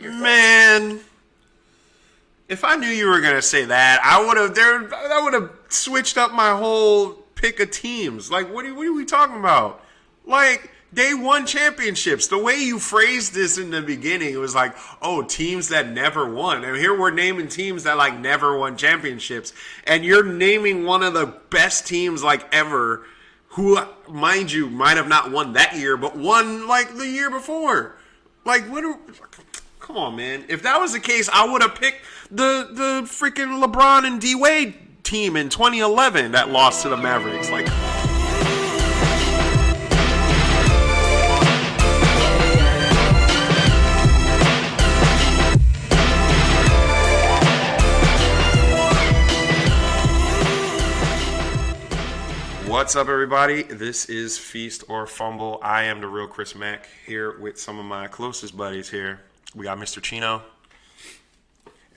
Man, if I knew you were gonna say that, I would have switched up my whole pick of teams. Like, what are we talking about? Like, they won championships. The way you phrased this in the beginning, it was like, oh, teams that never won. And here we're naming teams that like never won championships, and you're naming one of the best teams like ever, who, mind you, might have not won that year, but won like the year before. Like, come on, man. If that was the case, I would have picked the freaking LeBron and D Wade team in 2011 that lost to the Mavericks. Like, what's up, everybody? This is Feast or Fumble. I am the real Chris Mack here with some of my closest buddies here. We got Mr. Chino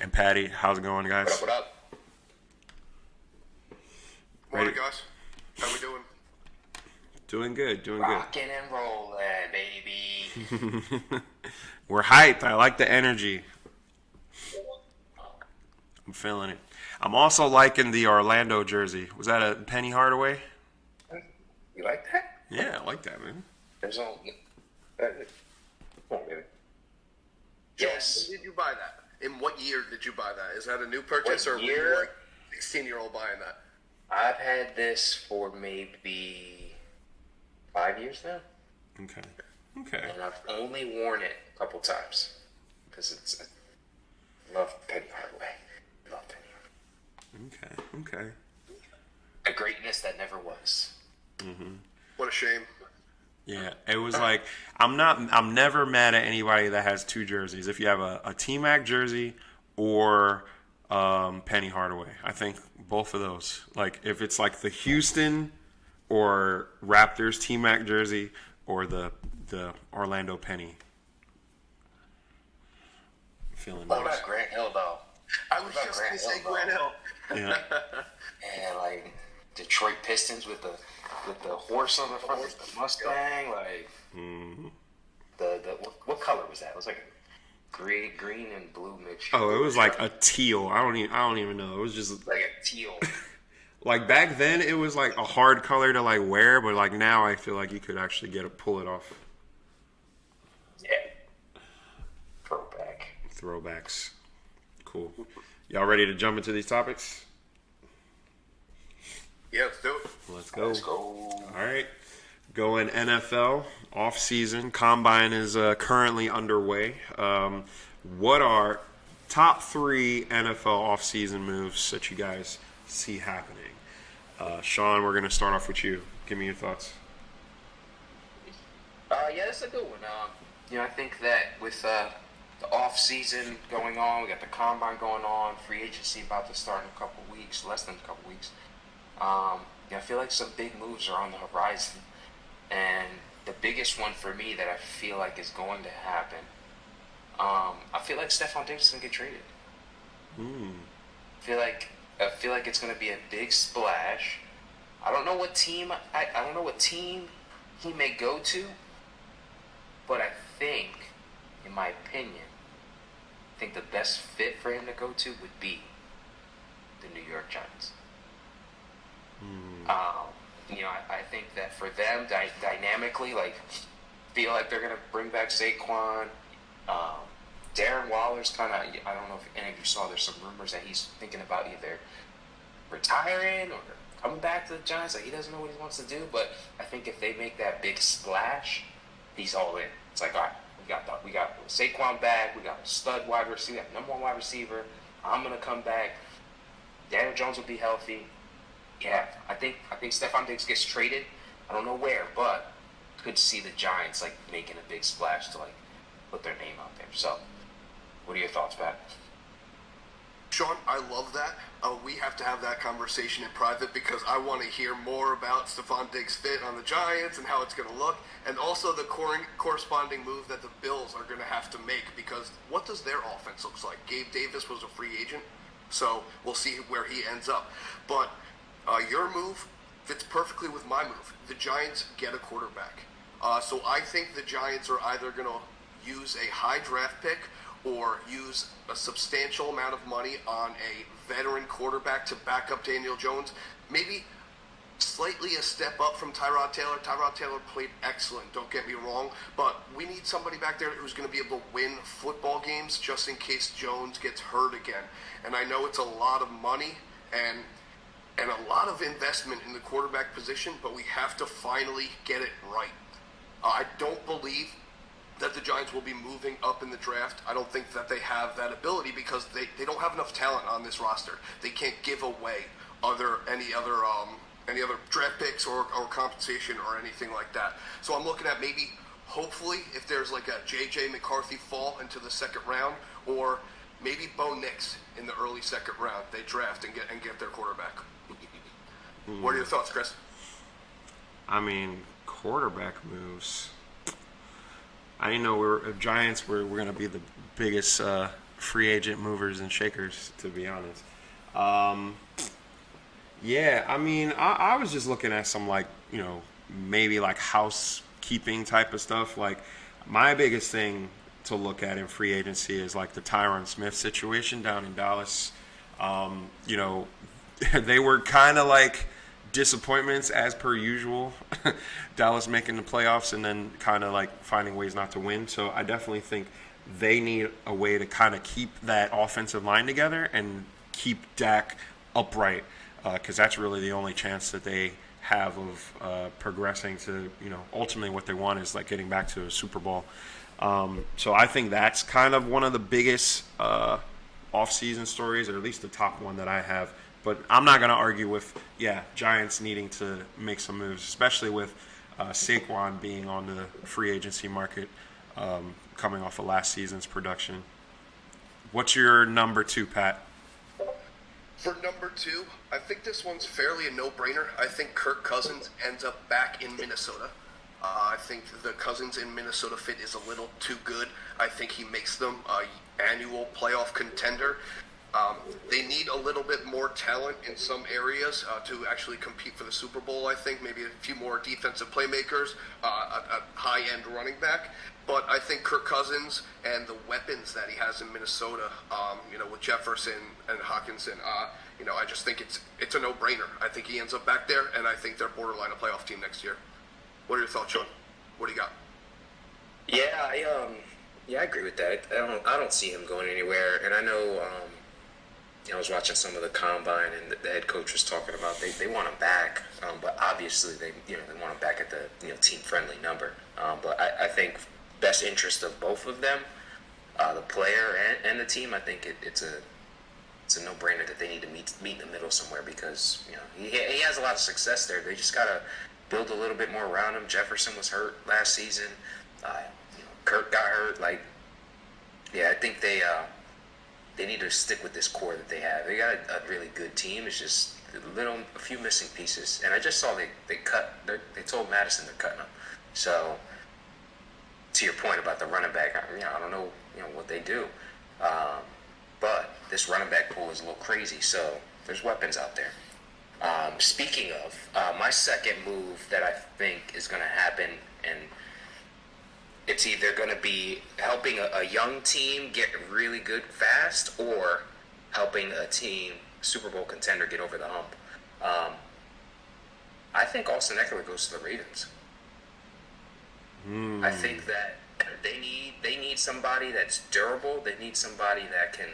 and Patty. How's it going, guys? What up? Morning, guys. How we doing? Doing good. Rockin' and rollin', baby. We're hyped. I like the energy. I'm feeling it. I'm also liking the Orlando jersey. Was that a Penny Hardaway? You like that? Yeah, I like that, man. There's all. Come on, baby. Yes. When did you buy that? In what year did you buy that? Is that a new purchase What or were year? you like 16-year-old buying that? I've had this for maybe 5 years now, Okay. and I've only worn it a couple times because I love Penny Hardaway. Love Penny Hardaway. Okay. A greatness that never was. What a shame. Yeah, it was like I'm never mad at anybody that has two jerseys. If you have a T-Mac jersey or Penny Hardaway, I think both of those. Like if it's like the Houston or Raptors T-Mac jersey or the Orlando Penny. Feeling What nice. about Grant Hill though? I was just going to say Grant Hill. Yeah. And like Detroit Pistons with the horse on the front, with the Mustang, like the what color was that? It was like a green and blue mixture. Oh, it was like a teal. I don't even know. It was just like a teal. like back then it was like a hard color to like wear, but like now I feel like you could actually pull it off. Yeah. Throwbacks. Cool. Y'all ready to jump into these topics? Yeah, let's do it. Let's go. All right. Going NFL off-season. Combine is currently underway. What are top 3 NFL off-season moves that you guys see happening? Sean, we're going to start off with you. Give me your thoughts. Yeah, that's a good one. I think that with the off season going on, we got the combine going on, free agency about to start in a couple weeks, less than a couple weeks. I feel like some big moves are on the horizon, and the biggest one for me that I feel like is going to happen, I feel like Stephon Diggs is gonna get traded. I feel like it's gonna be a big splash. I don't know what team he may go to, but I think, in my opinion, the best fit for him to go to would be the New York Giants. I think that for them, dynamically, like, feel like they're going to bring back Saquon. Darren Waller's kind of, I don't know if any of you saw, there's some rumors that he's thinking about either retiring or coming back to the Giants. Like, he doesn't know what he wants to do, but I think if they make that big splash, he's all in. It's like, all right, we got Saquon back, we got a stud wide receiver, number 1 wide receiver. I'm going to come back. Daniel Jones will be healthy. Yeah, I think Stephon Diggs gets traded. I don't know where, but could see the Giants like making a big splash to like put their name out there. So, what are your thoughts, Pat? Sean, I love that. We have to have that conversation in private because I want to hear more about Stephon Diggs' fit on the Giants and how it's going to look, and also the corresponding move that the Bills are going to have to make, because what does their offense look like? Gabe Davis was a free agent, so we'll see where he ends up. But your move fits perfectly with my move. The Giants get a quarterback. So I think the Giants are either going to use a high draft pick or use a substantial amount of money on a veteran quarterback to back up Daniel Jones. Maybe slightly a step up from Tyrod Taylor. Tyrod Taylor played excellent, don't get me wrong, but we need somebody back there who's going to be able to win football games just in case Jones gets hurt again. And I know it's a lot of money and a lot of investment in the quarterback position, but we have to finally get it right. I don't believe that the Giants will be moving up in the draft. I don't think that they have that ability because they don't have enough talent on this roster. They can't give away any other draft picks or compensation or anything like that. So I'm looking at maybe, hopefully, if there's like a J.J. McCarthy fall into the second round, or maybe Bo Nix in the early second round, they draft and get their quarterback. What are your thoughts, Chris? I mean, quarterback moves. I didn't know Giants were going to be the biggest free agent movers and shakers, to be honest. Yeah, I mean, I was just looking at some, like, maybe like housekeeping type of stuff. Like, my biggest thing to look at in free agency is like the Tyron Smith situation down in Dallas. They were kind of like disappointments as per usual. Dallas making the playoffs and then kind of like finding ways not to win. So I definitely think they need a way to kind of keep that offensive line together and keep Dak upright, because that's really the only chance that they have of progressing to, ultimately what they want is like getting back to a Super Bowl. So I think that's kind of one of the biggest off-season stories, or at least the top one that I have. But I'm not going to argue with, Giants needing to make some moves, especially with Saquon being on the free agency market, coming off of last season's production. What's your number 2, Pat? For number 2, I think this one's fairly a no-brainer. I think Kirk Cousins ends up back in Minnesota. I think the Cousins in Minnesota fit is a little too good. I think he makes them an annual playoff contender. They need a little bit more talent in some areas to actually compete for the Super Bowl, I think. Maybe a few more defensive playmakers, a high-end running back. But I think Kirk Cousins and the weapons that he has in Minnesota, with Jefferson and Hawkinson, I just think it's a no-brainer. I think he ends up back there, and I think they're borderline a playoff team next year. What are your thoughts, Sean? What do you got? Yeah, I agree with that. I don't see him going anywhere, and I know. I was watching some of the combine, and the head coach was talking about they want him back, but obviously they want him back at the team friendly number. But I think best interest of both of them, the player and the team, I think it's a no brainer that they need to meet in the middle somewhere, because he has a lot of success there. They just gotta build a little bit more around him. Jefferson was hurt last season. Kirk got hurt. I think they need to stick with this core that they have. They got a really good team. It's just a few missing pieces. And I just saw they told Madison they're cutting him. So to your point about the running back, I don't know what they do. But this running back pool is a little crazy. So there's weapons out there. Speaking of, my second move that I think is going to happen, and it's either going to be helping a young team get really good fast, or helping a team, Super Bowl contender, get over the hump. I think Austin Eckler goes to the Ravens. I think that they need somebody that's durable. They need somebody that can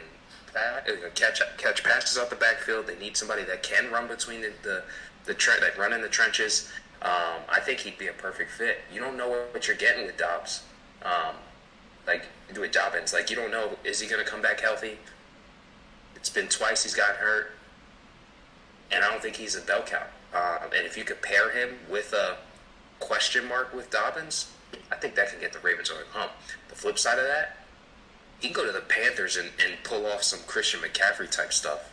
catch passes out the backfield. They need somebody that can run between that run in the trenches. I think he'd be a perfect fit. You don't know what you're getting with Dobbs. With Dobbins, you don't know, is he going to come back healthy? It's been twice he's gotten hurt, and I don't think he's a bell cow. And if you could pair him with a question mark with Dobbins, I think that can get the Ravens over the hump. The flip side of that, he can go to the Panthers and pull off some Christian McCaffrey type stuff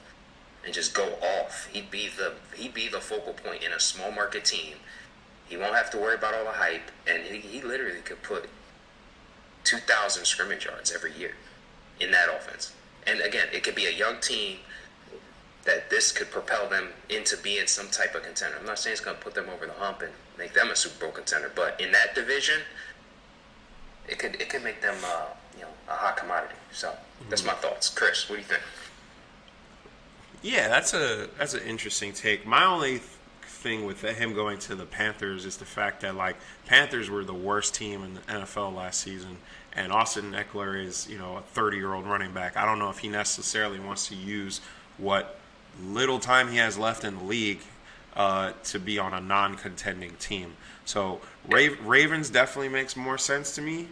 and just go off. He'd be the focal point in a small market team. He won't have to worry about all the hype, and he literally could put 2,000 scrimmage yards every year in that offense. And again, it could be a young team that this could propel them into being some type of contender. I'm not saying it's going to put them over the hump and make them a Super Bowl contender, but in that division, it could make them a hot commodity. So that's my thoughts. Chris, what do you think? Yeah, that's an interesting take. My only thing with him going to the Panthers is the fact that like Panthers were the worst team in the NFL last season, and Austin Eckler is a 30-year-old running back. I don't know if he necessarily wants to use what little time he has left in the league to be on a non-contending team. So Ravens definitely makes more sense to me.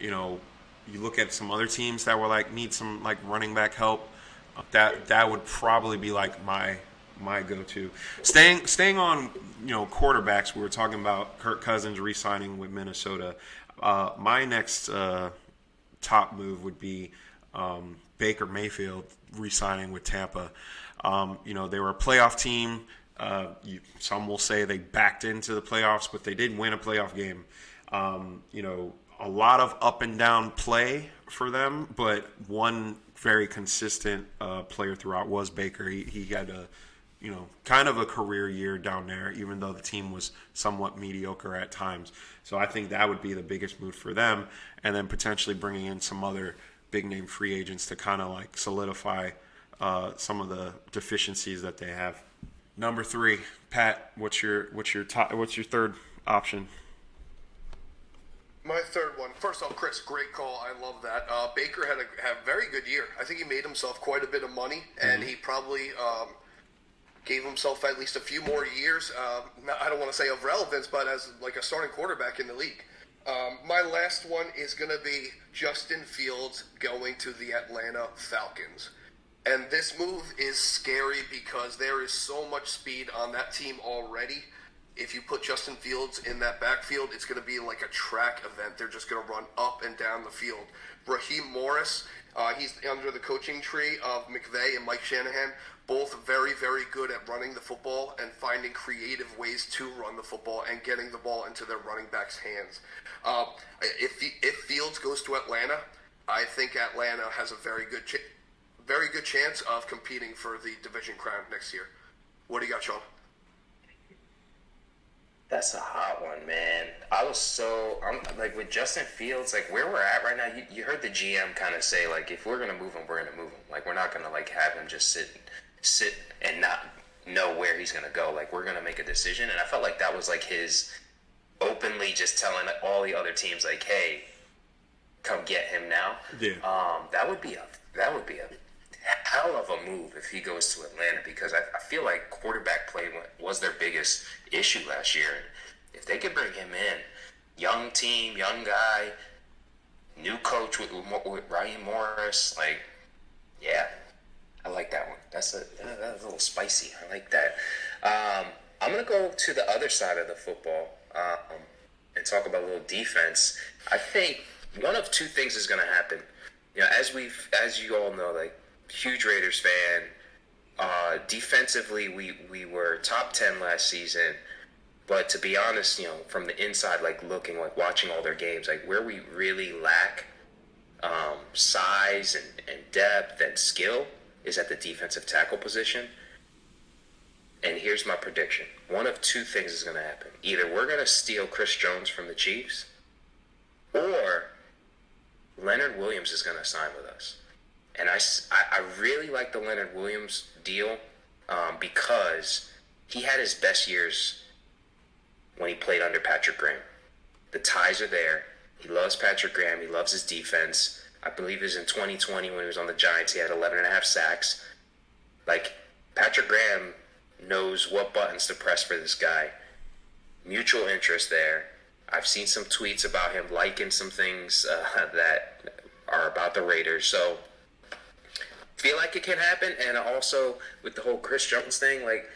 You look at some other teams that were like need some like running back help. That would probably be like my go-to. Staying on quarterbacks. We were talking about Kirk Cousins re-signing with Minnesota. My next top move would be Baker Mayfield re-signing with Tampa. They were a playoff team. Some will say they backed into the playoffs, but they did win a playoff game. A lot of up and down play for them, but one very consistent player throughout was Baker. He had a kind of a career year down there, even though the team was somewhat mediocre at times. So I think that would be the biggest move for them, and then potentially bringing in some other big name free agents to kind of like solidify some of the deficiencies that they have. Number 3, Pat, what's your third option? My third one. First off, Chris, great call. I love that. Baker had a very good year. I think he made himself quite a bit of money, and he probably gave himself at least a few more years. I don't want to say of relevance, but as like a starting quarterback in the league. My last one is going to be Justin Fields going to the Atlanta Falcons. And this move is scary because there is so much speed on that team already. If you put Justin Fields in that backfield, it's going to be like a track event. They're just going to run up and down the field. Raheem Morris, he's under the coaching tree of McVay and Mike Shanahan, both very, very good at running the football and finding creative ways to run the football and getting the ball into their running backs' hands. If Fields goes to Atlanta, I think Atlanta has a very good chance of competing for the division crown next year. What do you got, Sean? That's a hot one, man. I'm like with Justin Fields, like where we're at right now. You heard the GM kind of say like, if we're gonna move him, we're gonna move him. Like we're not gonna like have him just sit and not know where he's gonna go. Like we're gonna make a decision. And I felt like that was like his openly just telling all the other teams like, hey, come get him now. Yeah. That would be a hell of a move if he goes to Atlanta, because I feel like quarterback play was their biggest issue last year. And if they could bring him in, young team, young guy, new coach with Raheem Morris, like, yeah, I like that one. That's a little spicy. I like that. I'm going to go to the other side of the football and talk about a little defense. I think one of two things is going to happen. As you all know, like, huge Raiders fan. Defensively, we were top 10 last season, but to be honest, from the inside, like looking, like watching all their games, like where we really lack size and depth and skill is at the defensive tackle position. And here's my prediction: one of two things is going to happen. Either we're going to steal Chris Jones from the Chiefs, or Leonard Williams is going to sign with us. And I really like the Leonard Williams deal because he had his best years when he played under Patrick Graham. The ties are there. He loves Patrick Graham. He loves his defense. I believe it was in 2020 when he was on the Giants. He had 11.5 sacks. Like, Patrick Graham knows what buttons to press for this guy. Mutual interest there. I've seen some tweets about him liking some things that are about the Raiders. So feel like it can happen. And also with the whole Chris Jones thing, like,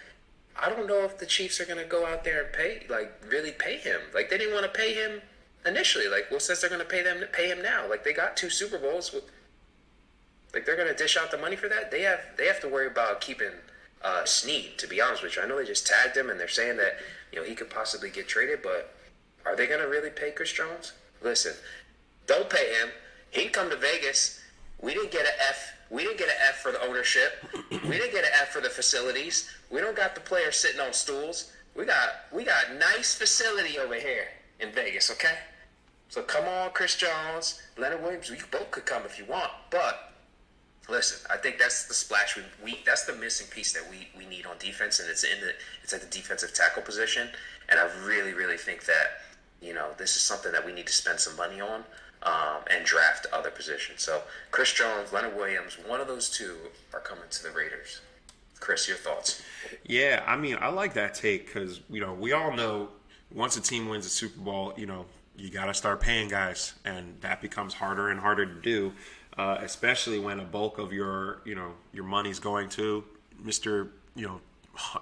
I don't know if the Chiefs are going to go out there and really pay him. Like, they didn't want to pay him initially. Like, what says they're going to pay him now? Like, they got 2 Super Bowls. Like, they're going to dish out the money for that? They have to worry about keeping Snead, to be honest with you. I know they just tagged him and they're saying that, he could possibly get traded, but are they going to really pay Chris Jones? Listen, don't pay him. He can come to Vegas. We didn't get an F. We didn't get an F for the ownership. We didn't get an F for the facilities. We don't got the players sitting on stools. We got nice facility over here in Vegas, okay? So come on, Chris Jones, Leonard Williams. You both could come if you want, but listen, I think that's the splash. That's the missing piece that we need on defense, and it's at the defensive tackle position. And I really, really think that this is something that we need to spend some money on and draft other positions. So Chris Jones, Leonard Williams, one of those two are coming to the Raiders. Chris, your thoughts? Yeah, I mean, I like that take because we all know once a team wins a Super Bowl, you got to start paying guys, and that becomes harder and harder to do, especially when a bulk of your money's going to Mr.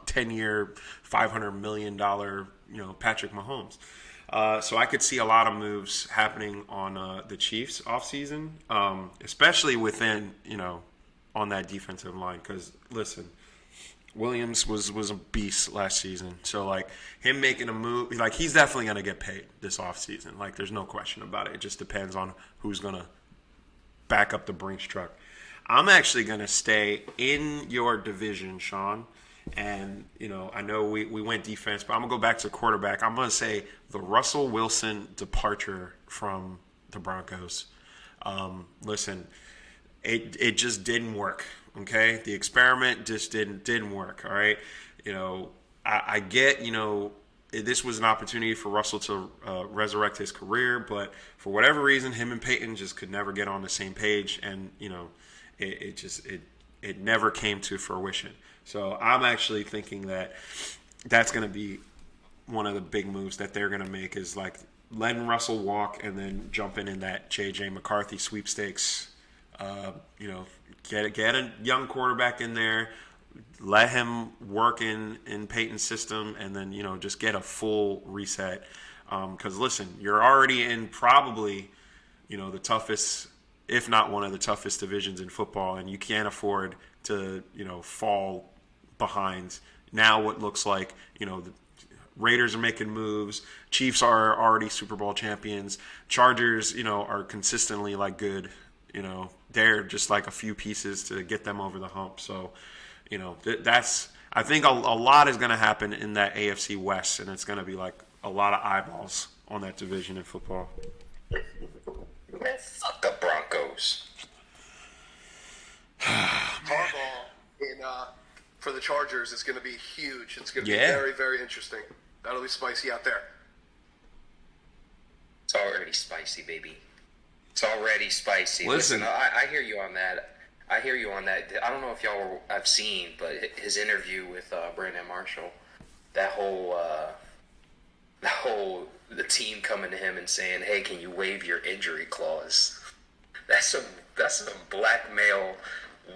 10-year, $500 million Patrick Mahomes. So I could see a lot of moves happening on the Chiefs offseason, especially within on that defensive line. Because listen, Williams was a beast last season. So like him making a move, like he's definitely gonna get paid this offseason. Like there's no question about it. It just depends on who's gonna back up the Brinks truck. I'm actually gonna stay in your division, Sean. And, I know we went defense, but I'm going to go back to quarterback. I'm going to say the Russell Wilson departure from the Broncos. Listen, it just didn't work, okay? The experiment just didn't work, all right? I get, this was an opportunity for Russell to resurrect his career, but for whatever reason, him and Peyton just could never get on the same page, and, it never came to fruition. So I'm actually thinking that that's going to be one of the big moves that they're going to make is like letting Russell walk and then jumping in that J.J. McCarthy sweepstakes. Get a young quarterback in there, let him work in Peyton's system, and then just get a full reset. Because listen, you're already in probably the toughest, if not one of the toughest divisions in football, and you can't afford to fall behind. Now what looks like the Raiders are making moves, Chiefs are already Super Bowl champions, Chargers are consistently like good, they're just like a few pieces to get them over the hump. So that's I think a lot is going to happen in that AFC West, and it's going to be like a lot of eyeballs on that division in football. Man, fuck the Broncos. Harbaugh for the Chargers is going to be huge. It's going to be very, very interesting. That'll be spicy out there. It's already spicy, baby. It's already spicy. Listen, I hear you on that. I don't know if y'all have seen, but his interview with Brandon Marshall, the team coming to him and saying, "Hey, can you waive your injury clause?" That's some blackmail,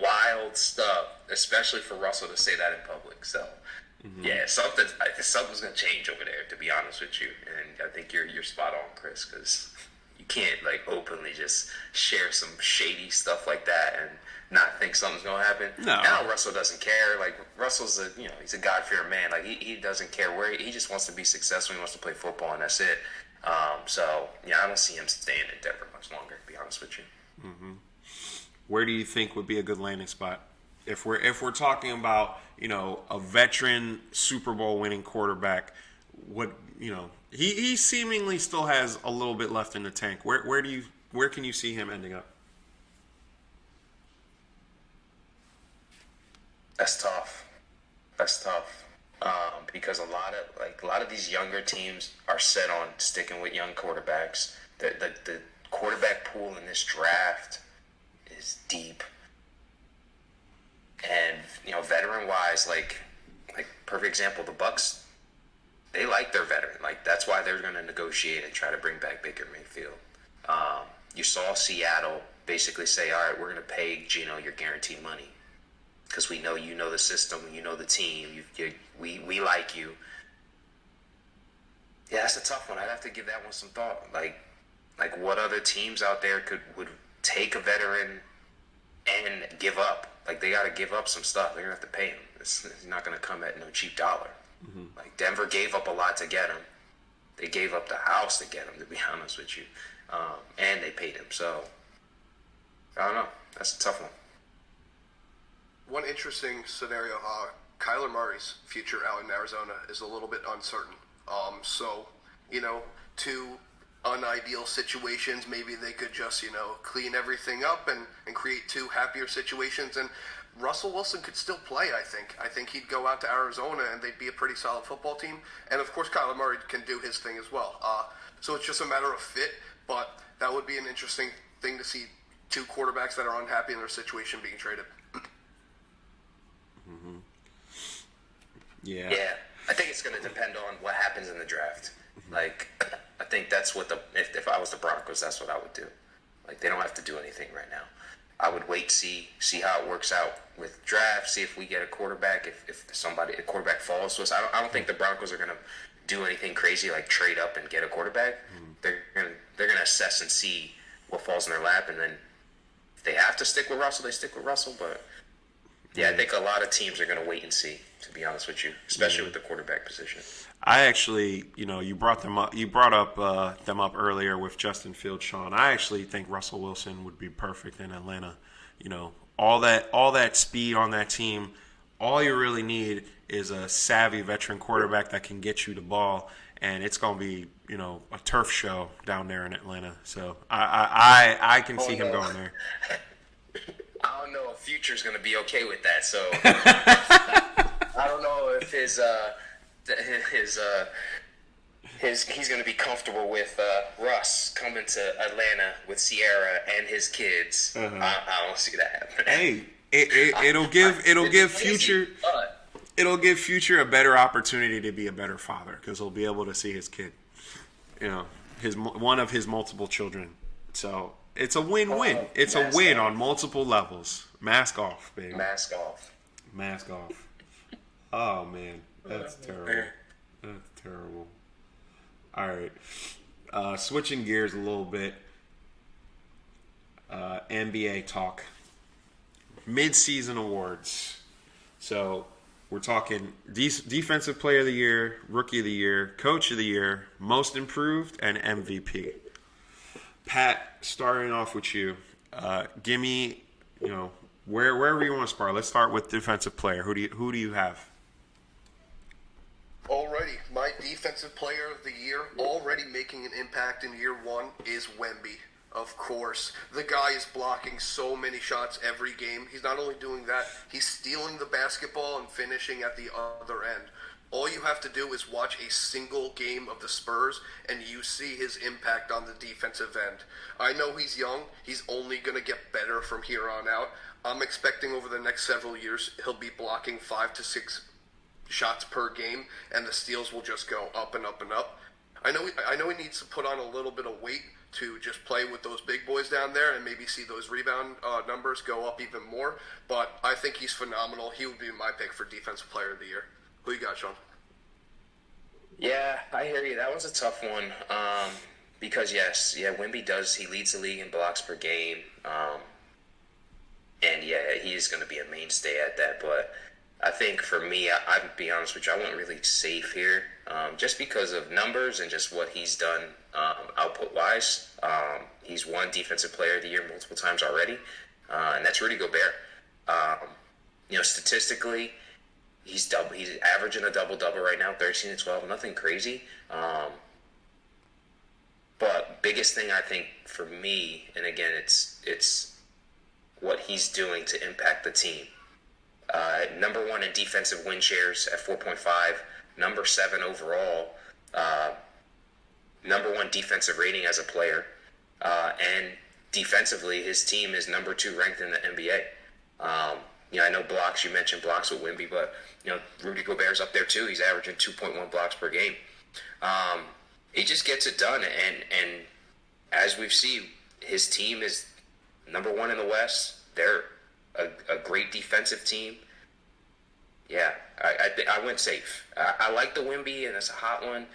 wild stuff, especially for Russell to say that in public. So, yeah, something's gonna change over there. To be honest with you, and I think you're spot on, Chris, because you can't like openly just share some shady stuff like that and not think something's gonna happen. No. Now Russell doesn't care. Like Russell's he's a God-fearing man. Like he doesn't care where he just wants to be successful. He wants to play football, and that's it. So yeah, I don't see him staying in Denver much longer. To be honest with you. Mm-hmm. Where do you think would be a good landing spot? If we're talking about a veteran Super Bowl winning quarterback, what he seemingly still has a little bit left in the tank. Where can you see him ending up? That's tough. Because a lot of these younger teams are set on sticking with young quarterbacks. The quarterback pool in this draft is deep, and veteran wise, like perfect example, the Bucks, they like their veteran. Like that's why they're going to negotiate and try to bring back Baker Mayfield. You saw Seattle basically say, "All right, we're going to pay Geno your guaranteed money because we know you know the system, you know the team, we like you." Yeah, that's a tough one. I'd have to give that one some thought. Like what other teams out there would take a veteran and give up? Like they got to give up some stuff. They're gonna have to pay him. It's not gonna come at no cheap dollar. Mm-hmm. Like Denver gave up a lot to get him. They gave up the house to get him. To be honest with you, and they paid him. So I don't know. That's a tough one. One interesting scenario: Kyler Murray's future out in Arizona is a little bit uncertain. So to unideal situations. Maybe they could just, clean everything up and create two happier situations. And Russell Wilson could still play, I think. I think he'd go out to Arizona and they'd be a pretty solid football team. And of course, Kyler Murray can do his thing as well. So it's just a matter of fit, but that would be an interesting thing to see two quarterbacks that are unhappy in their situation being traded. Mm-hmm. Yeah. Yeah. I think it's going to depend on what happens in the draft. Like, I think that's what if I was the Broncos, that's what I would do. Like, they don't have to do anything right now. I would wait, see how it works out with draft, see if we get a quarterback, if a quarterback falls to us. I don't think the Broncos are going to do anything crazy like trade up and get a quarterback. They're gonna assess and see what falls in their lap, and then if they have to stick with Russell, they stick with Russell. But yeah, I think a lot of teams are gonna wait and see, to be honest with you, especially with the quarterback position. I actually, you brought them up. You brought up them up earlier with Justin Fields, Sean. I actually think Russell Wilson would be perfect in Atlanta. All that speed on that team. All you really need is a savvy veteran quarterback that can get you the ball, and it's going to be, a turf show down there in Atlanta. So I can see him going there. I don't know if Future's going to be okay with that. So I don't know if he's going to be comfortable with Russ coming to Atlanta with Sierra and his kids. I don't see that happening. Hey, it'll give Future a better opportunity to be a better father because he'll be able to see his kid, one of his multiple children. So it's a win-win. It's a win on multiple levels. Mask off, baby. Mask off. Oh man, that's terrible. That's terrible. All right, switching gears a little bit. NBA talk. Mid-season awards. So we're talking Defensive Player of the Year, Rookie of the Year, Coach of the Year, Most Improved, and MVP. Pat, starting off with you, give me, wherever you want to start. Let's start with Defensive Player. Who do you have? Alrighty, my Defensive Player of the Year, already making an impact in year one, is Wemby. Of course. The guy is blocking so many shots every game. He's not only doing that, he's stealing the basketball and finishing at the other end. All you have to do is watch a single game of the Spurs, and you see his impact on the defensive end. I know he's young. He's only going to get better from here on out. I'm expecting over the next several years he'll be blocking 5 to 6 shots per game, and the steals will just go up and up and up. I know he needs to put on a little bit of weight to just play with those big boys down there and maybe see those rebound numbers go up even more. But I think he's phenomenal. He would be my pick for Defensive Player of the Year. Who you got, Sean? Yeah, I hear you. That was a tough one. Because Wemby he leads the league in blocks per game. And he is going to be a mainstay at that. But I think for me, I'd be honest with you, I went really safe here. Just because of numbers and just what he's done output-wise. He's won Defensive Player of the Year multiple times already, and that's Rudy Gobert. Statistically, he's averaging a double-double right now, 13 and 12, nothing crazy. But biggest thing I think for me, and again, it's what he's doing to impact the team. Number 1 in defensive win shares at 4.5, number 7 overall, number 1 defensive rating as a player, and defensively, his team is number 2 ranked in the NBA. I know blocks, you mentioned blocks with Wemby, but Rudy Gobert's up there too. He's averaging 2.1 blocks per game. He just gets it done, and as we've seen, his team is number 1 in the West. They're a great defensive team. Yeah, I went safe. I like the Wemby, and it's a hot one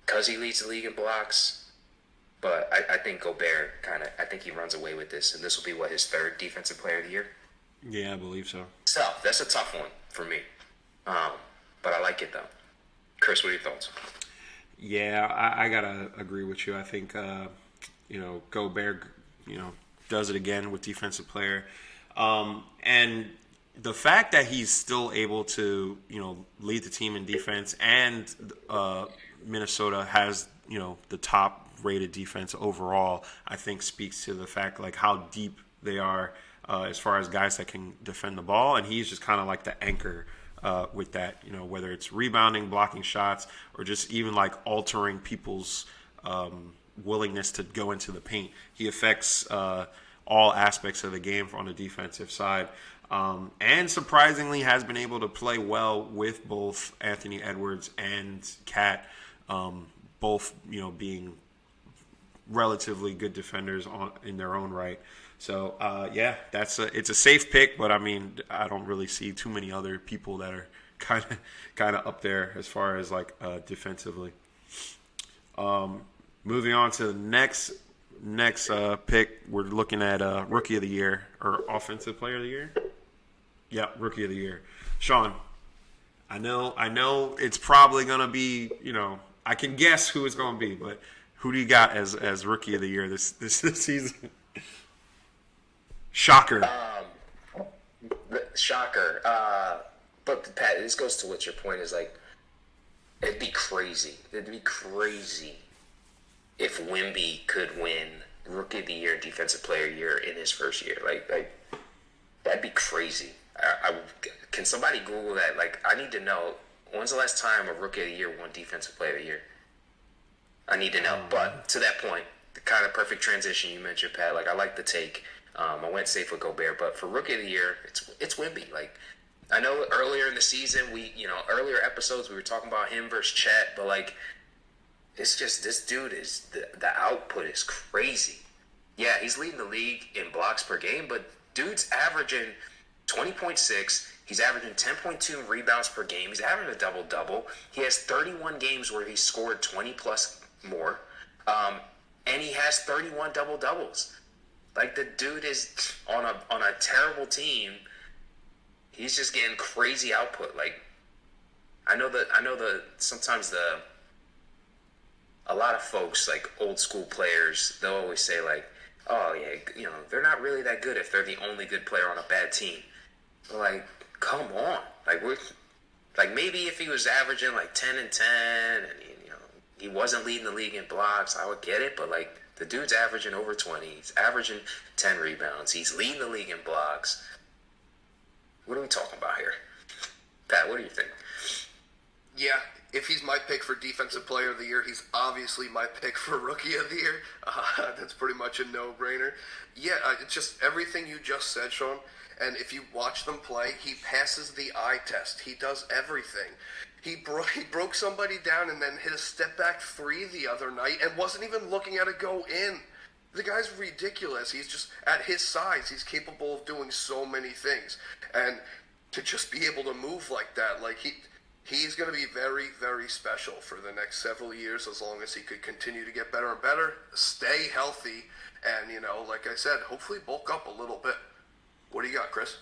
because he leads the league in blocks. But I think Gobert I think he runs away with this, and this will be his 3rd Defensive Player of the Year. Yeah, I believe so. So that's a tough one for me, but I like it though. Chris, what are your thoughts? Yeah, I gotta agree with you. I think Gobert, does it again with Defensive Player, and the fact that he's still able to lead the team in defense and Minnesota has, the top rated defense overall, I think speaks to the fact like how deep they are as far as guys that can defend the ball, and he's just kind of like the anchor with that, whether it's rebounding, blocking shots, or just even like altering people's willingness to go into the paint. He affects all aspects of the game on the defensive side. And surprisingly has been able to play well with both Anthony Edwards and Cat, both being relatively good defenders in their own right. So it's a safe pick, but I mean I don't really see too many other people that are kind of up there as far as like defensively. Moving on to the next pick, we're looking at Rookie of the Year or Offensive Player of the Year. Yeah, Rookie of the Year. Sean, I know it's probably gonna be, I can guess who it's gonna be, but who do you got as Rookie of the Year this season? Shocker. Shocker. But Pat, this goes to what your point is. Like, it'd be crazy. It'd be crazy if Wemby could win Rookie of the Year, Defensive Player of the Year in his first year. Like that'd be crazy. Can somebody Google that? Like, I need to know, when's the last time a Rookie of the Year won Defensive Player of the Year? I need to know. But to that point, the kind of perfect transition you mentioned, Pat. Like, I like the take. I went safe with Gobert, but for Rookie of the Year, it's Wemby. Like, I know earlier in the season, earlier episodes we were talking about him versus Chet, but like, it's just this dude is the output is crazy. Yeah, he's leading the league in blocks per game, but dude's averaging 20.6. He's averaging 10.2 rebounds per game. He's averaging a double-double. He has 31 games where he scored 20-plus more. And he has 31 double-doubles. Like, the dude is on a terrible team. He's just getting crazy output. Like, I know sometimes a lot of folks, like old school players, they'll always say like, oh yeah, they're not really that good if they're the only good player on a bad team. But like, come on. Like maybe if he was averaging like 10 and 10 and he wasn't leading the league in blocks, I would get it, but like, the dude's averaging over 20. He's averaging 10 rebounds. He's leading the league in blocks. What are we talking about here? Pat, what do you think? Yeah, if he's my pick for Defensive Player of the Year, he's obviously my pick for Rookie of the Year. That's pretty much a no-brainer. Yeah, it's just everything you just said, Sean. And if you watch them play, he passes the eye test. He does everything. He broke somebody down and then hit a step-back three the other night and wasn't even looking at it go in. The guy's ridiculous. He's just, at his size, he's capable of doing so many things. And to just be able to move like that, like he's going to be very, very special for the next several years as long as he could continue to get better and better, stay healthy, and, like I said, hopefully bulk up a little bit. What do you got, Chris?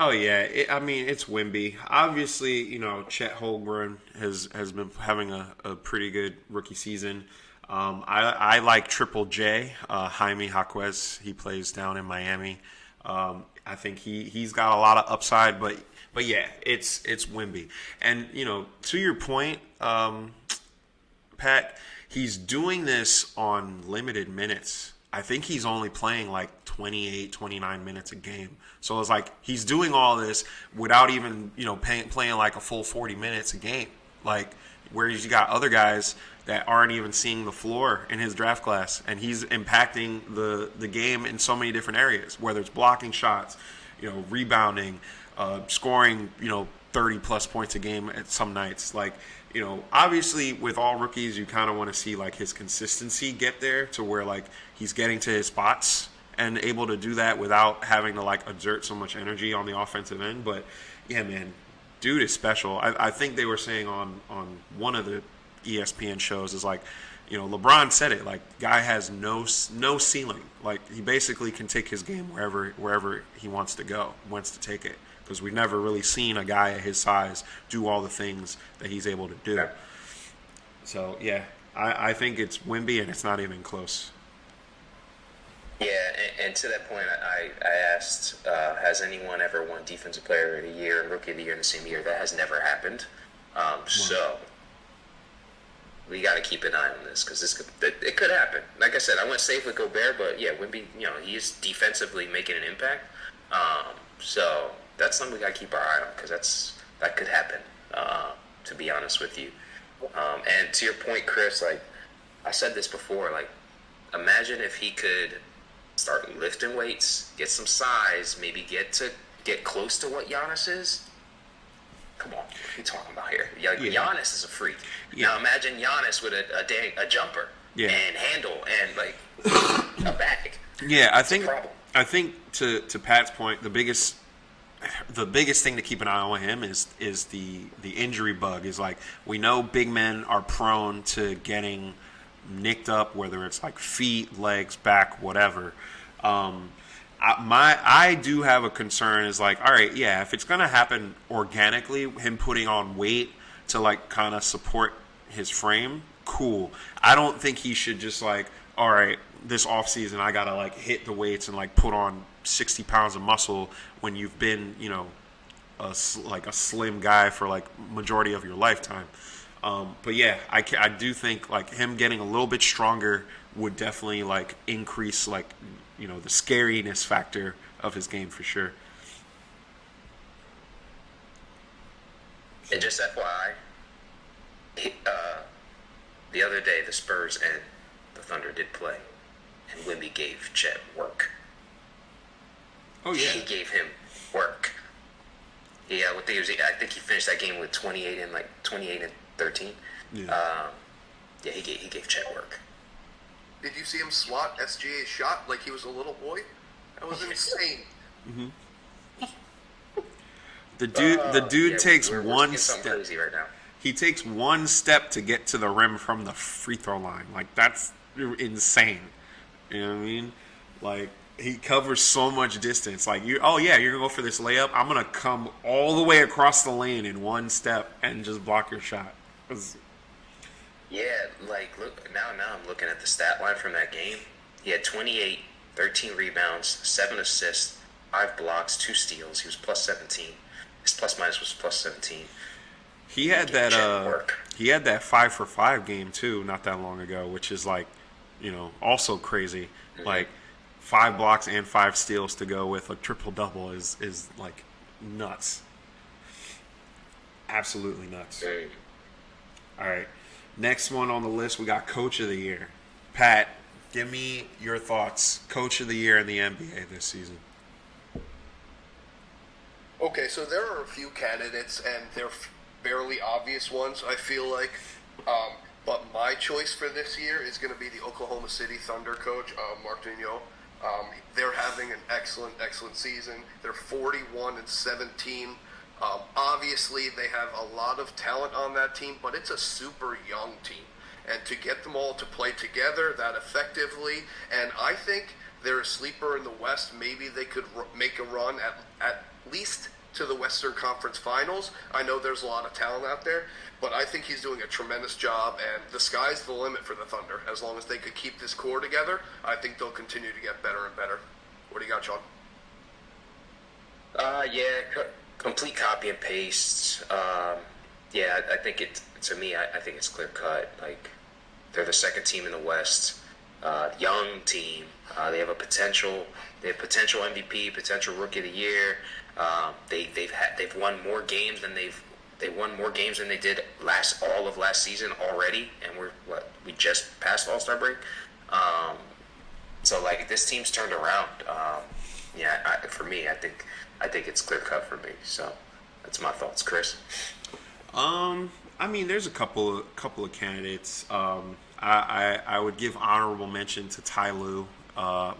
Oh yeah, it's Wemby. Obviously, Chet Holmgren has been having a pretty good rookie season. I like Triple J, Jaime Jaquez. He plays down in Miami. I think he's got a lot of upside, but yeah, it's Wemby. And to your point, Pat, he's doing this on limited minutes. I think he's only playing like 28, 29 minutes a game. So it's like he's doing all this without even, playing like a full 40 minutes a game. Like, whereas you got other guys that aren't even seeing the floor in his draft class, and he's impacting the game in so many different areas, whether it's blocking shots, rebounding, scoring, 30 plus points a game at some nights. Like, obviously with all rookies, you kind of want to see like his consistency get there to where like he's getting to his spots and able to do that without having to like exert so much energy on the offensive end. But yeah, man, dude is special. I think they were saying on one of the ESPN shows is like, LeBron said it, like, guy has no ceiling. Like, he basically can take his game wherever he wants to go, wants to take it. Because we've never really seen a guy at his size do all the things that he's able to do. So, yeah, I think it's Wemby, and it's not even close. Yeah, and to that point, I asked, has anyone ever won Defensive Player of the Year and Rookie of the Year in the same year? That has never happened. So, we got to keep an eye on this because it could happen. Like I said, I went safe with Gobert, but yeah, Wemby, he is defensively making an impact. So that's something we got to keep our eye on because that could happen. To be honest with you, and to your point, Chris, like I said this before, like imagine if he could start lifting weights, get some size, maybe get close to what Giannis is. Come on, what are you talking about here? Giannis is a freak. Yeah. Now imagine Giannis with a jumper and handle and like a bag. Yeah, I think to Pat's point, the biggest thing to keep an eye on him is the injury bug. Is like we know big men are prone to getting nicked up, whether it's like feet, legs, back, whatever. I do have a concern is like, all right, yeah, if it's going to happen organically, him putting on weight to like kind of support his frame, cool. I don't think he should just like, all right, this off season I got to like hit the weights and like put on 60 pounds of muscle when you've been, a slim guy for like majority of your lifetime. But yeah, I do think like him getting a little bit stronger would definitely like increase like, the scariness factor of his game for sure. And just FYI, the other day the Spurs and the Thunder did play, and Wemby gave Chet work. Oh yeah, he gave him work. Yeah, I think he finished that game with 28 and 13. Yeah, he gave Chet work. Did you see him swat SGA's shot like he was a little boy? That was insane. Mm-hmm. The dude takes one step. Crazy right now. He takes one step to get to the rim from the free throw line. Like that's insane. You know what I mean? Like he covers so much distance. Like you're gonna go for this layup. I'm gonna come all the way across the lane in one step and just block your shot. Yeah, like look now I'm looking at the stat line from that game. He had 28, 13 rebounds, 7 assists, 5 blocks, 2 steals. He was plus 17. His plus minus was plus 17. He had that 5 for 5 game too, not that long ago, which is like, also crazy. Mm-hmm. Like 5 blocks and 5 steals to go with a triple double is like nuts. Absolutely nuts. Mm. All right. Next one on the list, we got Coach of the Year. Pat, give me your thoughts. Coach of the Year in the NBA this season. Okay, so there are a few candidates, and they're fairly obvious ones, I feel like. But my choice for this year is going to be the Oklahoma City Thunder coach, Mark Digneau. They're having an excellent season. They're 41-17. Obviously, they have a lot of talent on that team, but it's a super young team. And to get them all to play together that effectively, and I think they're a sleeper in the West. Maybe they could make a run at least to the Western Conference Finals. I know there's a lot of talent out there, but I think he's doing a tremendous job, and the sky's the limit for the Thunder. As long as they could keep this core together, I think they'll continue to get better and better. What do you got, Sean? Complete copy and paste. I think I think it's clear cut. Like they're the second team in the West, young team. They have potential MVP, potential Rookie of the Year. They've won more games than they did all of last season already, and we just passed All-Star break. So like this team's turned around. For me, I think it's clear cut for me. So that's my thoughts, Chris. There's a couple of candidates. I would give honorable mention to Ty Lue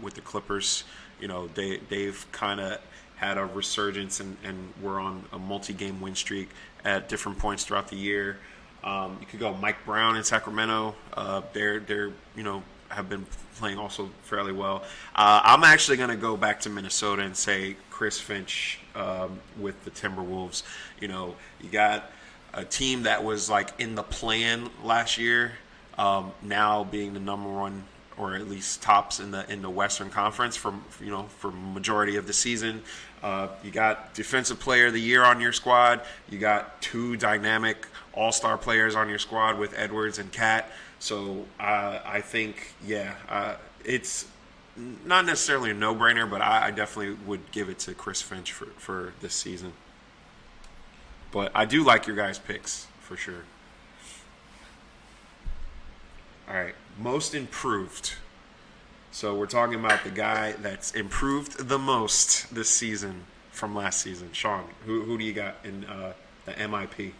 with the Clippers. They've kind of had a resurgence and we're on a multi-game win streak at different points throughout the year. You could go Mike Brown in Sacramento. They're have been playing also fairly well. I'm actually going to go back to Minnesota and say Chris Finch with the Timberwolves. You got a team that was like in the plan last year, now being the number one or at least tops in the Western Conference for majority of the season. You got Defensive Player of the Year on your squad. You got 2 dynamic All-Star players on your squad with Edwards and Cat. So I think, it's not necessarily a no-brainer, but I definitely would give it to Chris Finch for this season. But I do like your guys' picks, for sure. All right, most improved. So we're talking about the guy that's improved the most this season from last season. Sean, who do you got in the MIP?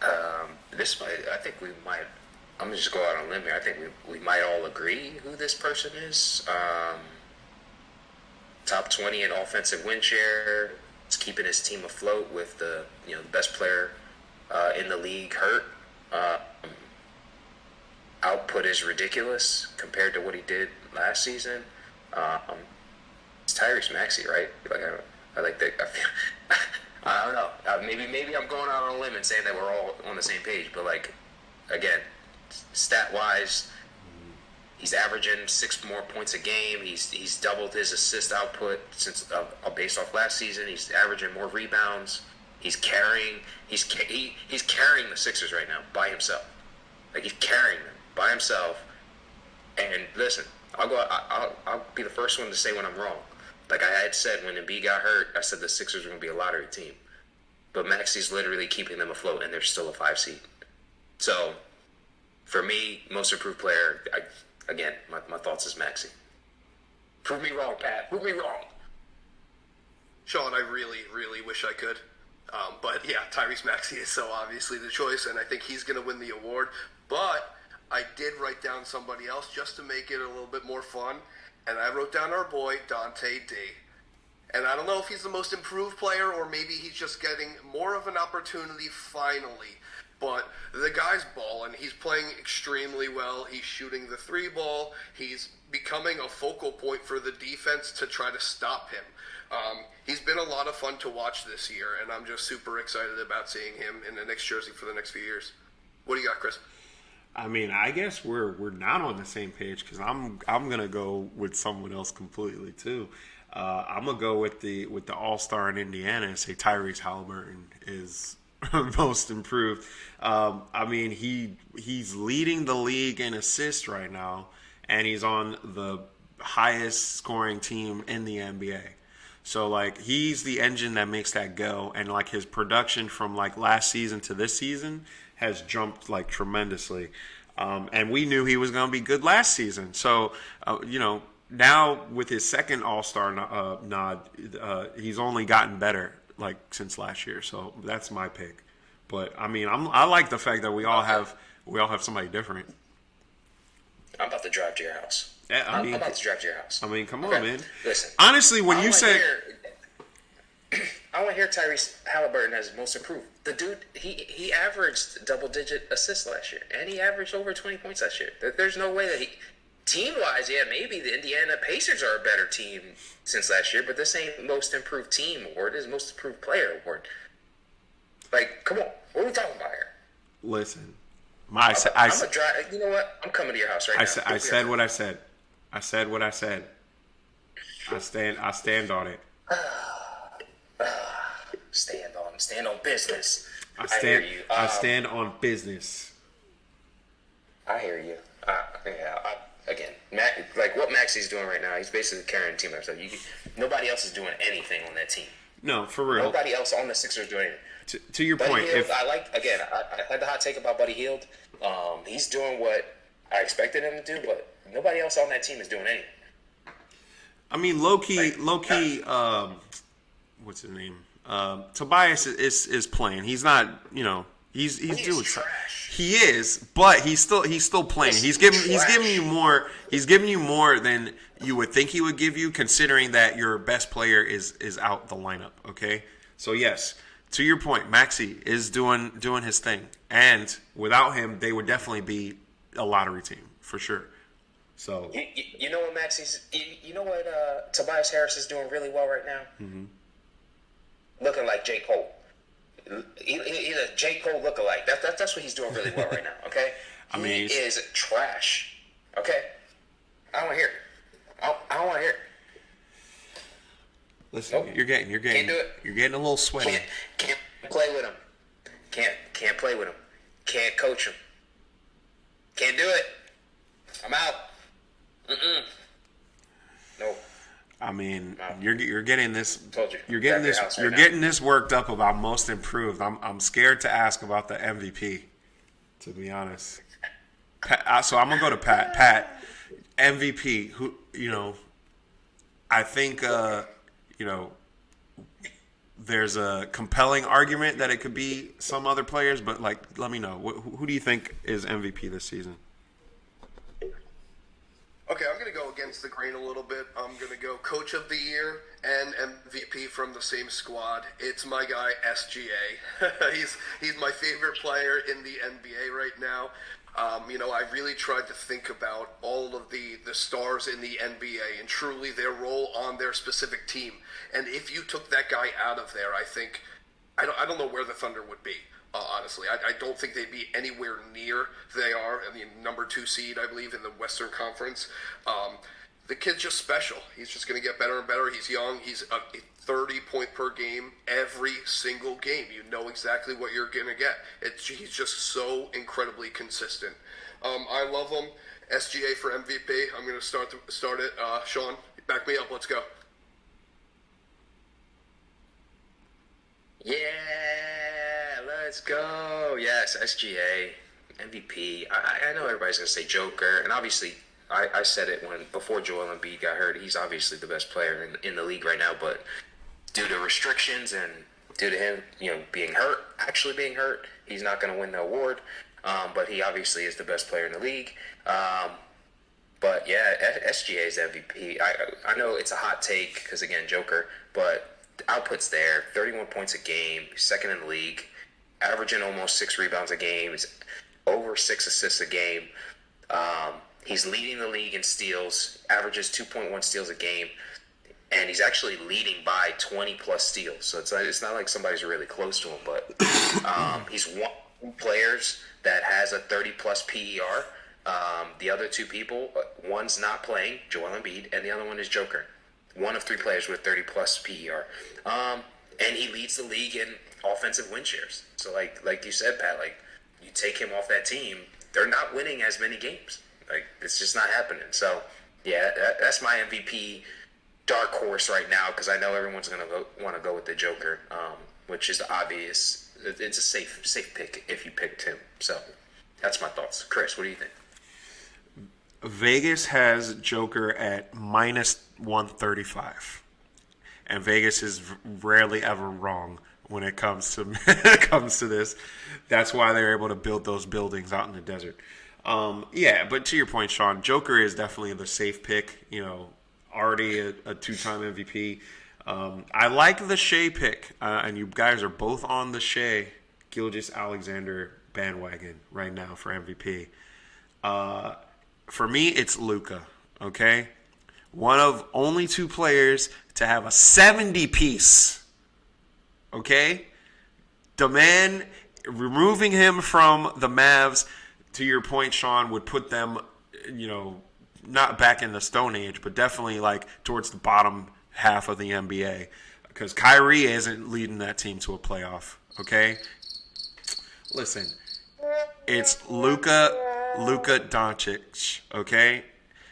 I think we might. I'm gonna just go out on a limb here. I think we might all agree who this person is. Top 20 in offensive win share. It's keeping his team afloat with the best player in the league hurt. Output is ridiculous compared to what he did last season. It's Tyrese Maxey, right? I like that. I don't know. Maybe I'm going out on a limb and saying that we're all on the same page, but again, stat wise, he's averaging 6 more points a game. He's doubled his assist output since based off last season. He's averaging more rebounds. He's carrying the Sixers right now by himself. He's carrying them by himself. And listen, I'll be the first one to say when I'm wrong. I had said when Embiid got hurt, I said the Sixers were going to be a lottery team. But Maxey's literally keeping them afloat, and they're still a 5 seed. So, for me, most improved player, my thoughts is Maxey. Prove me wrong, Pat. Prove me wrong. Sean, I really, really wish I could. But yeah, Tyrese Maxey is so obviously the choice, and I think he's going to win the award. But I did write down somebody else just to make it a little bit more fun, and I wrote down our boy, Dante D. And I don't know if he's the most improved player or maybe he's just getting more of an opportunity finally. But the guy's balling. He's playing extremely well. He's shooting the 3 ball. He's becoming a focal point for the defense to try to stop him. He's been a lot of fun to watch this year, and I'm just super excited about seeing him in the next jersey for the next few years. What do you got, Chris? I mean, I guess we're not on the same page because I'm gonna go with someone else completely too. I'm gonna go with the All-Star in Indiana and say Tyrese Halliburton is most improved. I mean, he's leading the league in assists right now, and he's on the highest scoring team in the NBA. So he's the engine that makes that go, and his production from last season to this season has jumped tremendously. And we knew he was going to be good last season. So now with his second All-Star nod, he's only gotten better since last year. So that's my pick. But I mean, I like the fact that we all have somebody different. I'm about to drive to your house. Yeah, I'm about to drive to your house. I mean, come on, man. Listen. Honestly, when you said, I want to hear Tyrese Halliburton as most improved. The dude, he averaged double-digit assists last year, and he averaged over 20 points last year. There's no way that team-wise, maybe the Indiana Pacers are a better team since last year, but this ain't most improved team award. This is most improved player award. Come on, what are we talking about here? Listen, I'm gonna drive. You know what? I'm coming to your house right now. I said what I said. I said what I said. I stand on it. Stand on business. I hear you. I stand on business. I hear you. Again, what Maxey's doing right now, he's basically carrying the team himself. Nobody else is doing anything on that team. No, for real. Nobody else on the Sixers doing anything. To your Buddy point, Hield, I had the hot take about Buddy Hield. He's doing what I expected him to do, but nobody else on that team is doing anything. I mean, low key. What's his name? Tobias is playing. He's not. He's doing trash. He is, but he's still playing. He's giving you more. He's giving you more than you would think he would give you, considering that your best player is out the lineup. Okay, so yes, to your point, Maxey is doing his thing, and without him, they would definitely be a lottery team for sure. So you know what Maxey's. You know what Tobias Harris is doing really well right now. Mm-hmm. Looking like J. Cole. He's a J. Cole lookalike. That's what he's doing really well right now. Okay. I He mean, is trash. Okay? I don't want to hear it. I don't want to hear it. listen, Nope. you're getting Can't do it. you're getting a little sweaty. Can't play with him. Can't play with him. Can't coach him. Can't do it. I'm out. No. I mean, No. you're getting this. Told you. You're getting Grab your this. house right You're now. getting this worked up about most improved. I'm scared to ask about the MVP. To be honest, Pat, so I'm gonna go to Pat. Pat, MVP. Who I think there's a compelling argument that it could be some other players, but like, let me know who do you think is MVP this season? Okay, I'm going to go against the grain a little bit. I'm going to go Coach of the Year and MVP from the same squad. It's my guy, SGA. He's my favorite player in the NBA right now. I really tried to think about all of the stars in the NBA and truly their role on their specific team. And if you took that guy out of there, I don't know where the Thunder would be. Honestly, I don't think they'd be anywhere near they are. I mean, number 2 seed, I believe, in the Western Conference. The kid's just special. He's just going to get better and better. He's young. He's a 30-point per game every single game. You know exactly what you're going to get. He's just so incredibly consistent. I love him. SGA for MVP. I'm going to start it. Sean, back me up. Let's go. Yeah, let's go. Yes, SGA, MVP. I know everybody's going to say Joker, and obviously I said it before Joel Embiid got hurt. He's obviously the best player in the league right now, but due to restrictions and due to him, actually being hurt, he's not going to win the award. But he obviously is the best player in the league. But yeah, SGA is MVP. I know it's a hot take because again, Joker, but the output's there. 31 points a game, second in the league, averaging almost 6 rebounds a game. He's over 6 assists a game. He's leading the league in steals, averages 2.1 steals a game, and he's actually leading by 20-plus steals. So it's not like somebody's really close to him, but he's one of 2 players that has a 30-plus PER. The other 2 people, one's not playing, Joel Embiid, and the other one is Joker. One of 3 players with 30-plus PER. And he leads the league in offensive win shares. So like you said, Pat, you take him off that team, they're not winning as many games. It's just not happening. So, yeah, that's my MVP dark horse right now because I know everyone's going to want to go with the Joker, which is obvious. It's a safe pick if you picked him. So, that's my thoughts. Chris, what do you think? Vegas has Joker at minus 135. And Vegas is rarely ever wrong when it comes to this. That's why they're able to build those buildings out in the desert. Yeah, but to your point, Sean, Joker is definitely the safe pick. Already a 2-time MVP. I like the Shea pick, and you guys are both on the Shea Gilgeous-Alexander bandwagon right now for MVP. For me, it's Luka. Okay, one of only 2 players to have a 70-piece. Okay, the man, removing him from the Mavs, to your point, Sean, would put them, not back in the Stone Age, but definitely towards the bottom half of the NBA. Because Kyrie isn't leading that team to a playoff. Okay? Listen, it's Luka Doncic. Okay?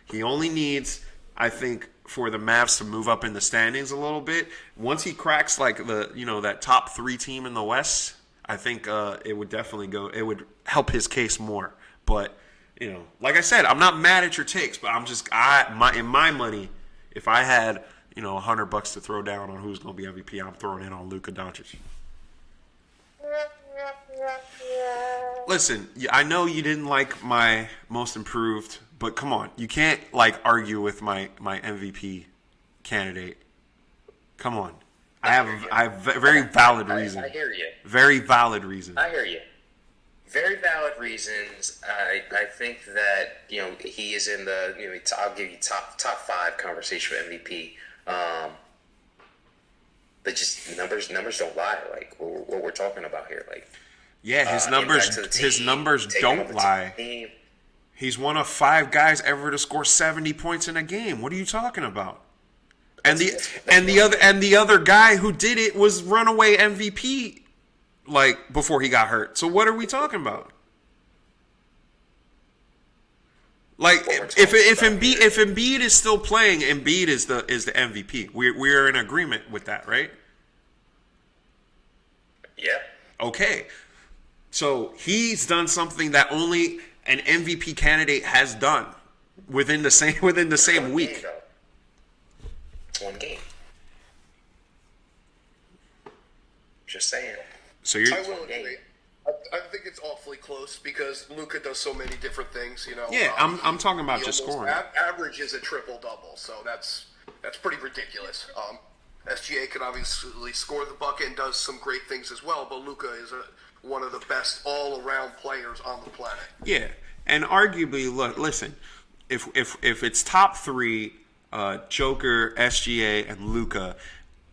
He only needs, I think, for the Mavs to move up in the standings a little bit. Once he cracks that top 3 team in the West, I think it would definitely it would help his case more. But, like I said, I'm not mad at your takes, but I'm just, in my money, if I had, $100 to throw down on who's going to be MVP, I'm throwing in on Luka Doncic. Listen, I know you didn't like my most improved, but come on, you can't argue with my MVP candidate. Come on. I have a very valid reason. I hear you. Very valid reason. I hear you. Very valid reasons. I think that he is in the I'll give you top 5 conversation for MVP. But just numbers don't lie. What we're talking about here, Yeah, impact to the his team, numbers taking don't over the lie. team. He's one of 5 guys ever to score 70 points in a game. What are you talking about? And the other guy who did it was runaway MVP like before he got hurt. So what are we talking about? Like if Embiid is still playing, Embiid is the MVP. We're in agreement with that, right? Yeah. Okay. So he's done something that only an MVP candidate has done within the same week. It's one game. Just saying. So you're I will agree. I think it's awfully close because Luka does so many different things. You know. Yeah, I'm talking about just scoring. Average is a triple double, so that's pretty ridiculous. SGA can obviously score the bucket and does some great things as well, but Luka is one of the best all-around players on the planet. Yeah, and arguably, listen, if it's top 3, Joker, SGA, and Luka,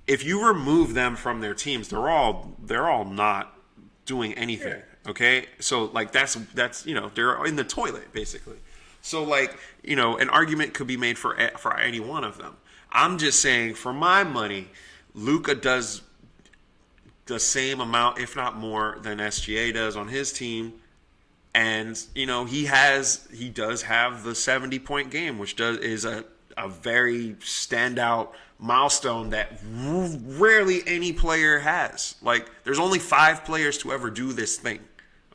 if you remove them from their teams, they're all not doing anything. Okay, so like that's they're in the toilet basically. So like an argument could be made for any one of them. I'm just saying, for my money, Luka does the same amount, if not more, than SGA does on his team, and he does have the 70-point game, which is a very standout milestone that rarely any player has. Like, there's only 5 players to ever do this thing.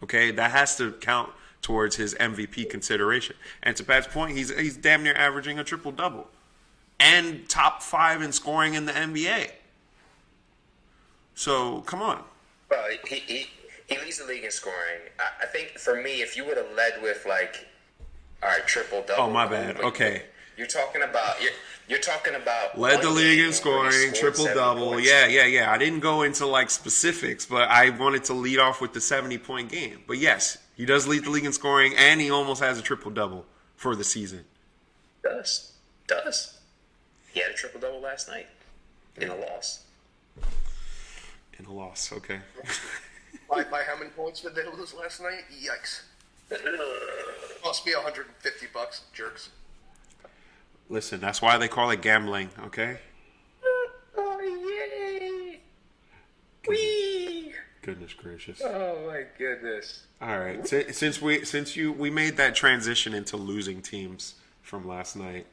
Okay, that has to count towards his MVP consideration. And to Pat's point, he's damn near averaging a triple double, and top 5 in scoring in the NBA. So come on. Well, he leads the league in scoring. I think for me, if you would have led with like, all right, triple double. Oh, my bad. Okay. You're talking about led the league in scoring, triple double. Yeah. I didn't go into like specifics, but I wanted to lead off with the 70-point game. But yes, he does lead the league in scoring, and he almost has a triple double for the season. Does. He had a triple double last night in a loss. Okay. By how many points did they lose last night? Yikes. Must be $150, jerks. Listen, that's why they call it gambling, okay? Oh, yay! Whee! Goodness gracious. Oh, my goodness. All right. Since we made that transition into losing teams from last night,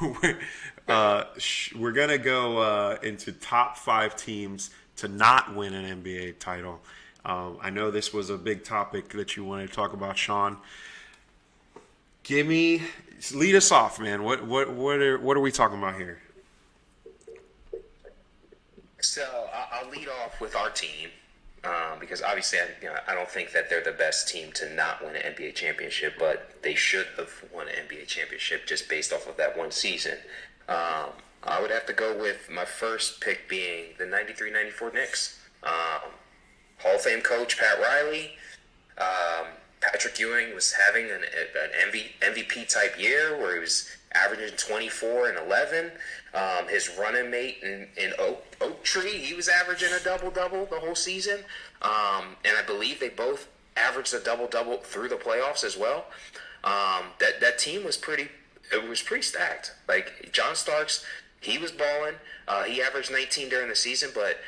we're going to go into top 5 teams to not win an NBA title. I know this was a big topic that you wanted to talk about, Sean. Lead us off, man. What are we talking about here? So I'll lead off with our team because obviously I don't think that they're the best team to not win an NBA championship, but they should have won an NBA championship just based off of that one season. I would have to go with my first pick being the 93-94 Knicks. Hall of Fame coach Pat Riley. Patrick Ewing was having an MVP type year where he was averaging 24 and 11. His running mate in Oak Tree, he was averaging a double-double the whole season. And I believe they both averaged a double-double through the playoffs as well. That team was pretty stacked. Like, John Starks, he was balling. He averaged 19 during the season, but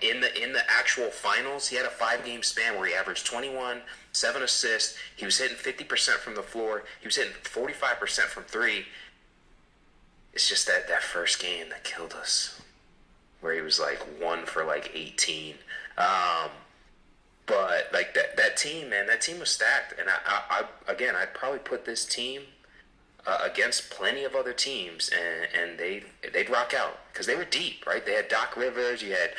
in the actual finals, he had a 5-game span where he averaged 21, 7 assists. He was hitting 50% from the floor. He was hitting 45% from 3. It's just that first game that killed us, where he was like 1 for like 18. But like that team, man, that team was stacked. And I'd probably put this team against plenty of other teams, and they'd rock out because they were deep, right? They had Doc Rivers, you had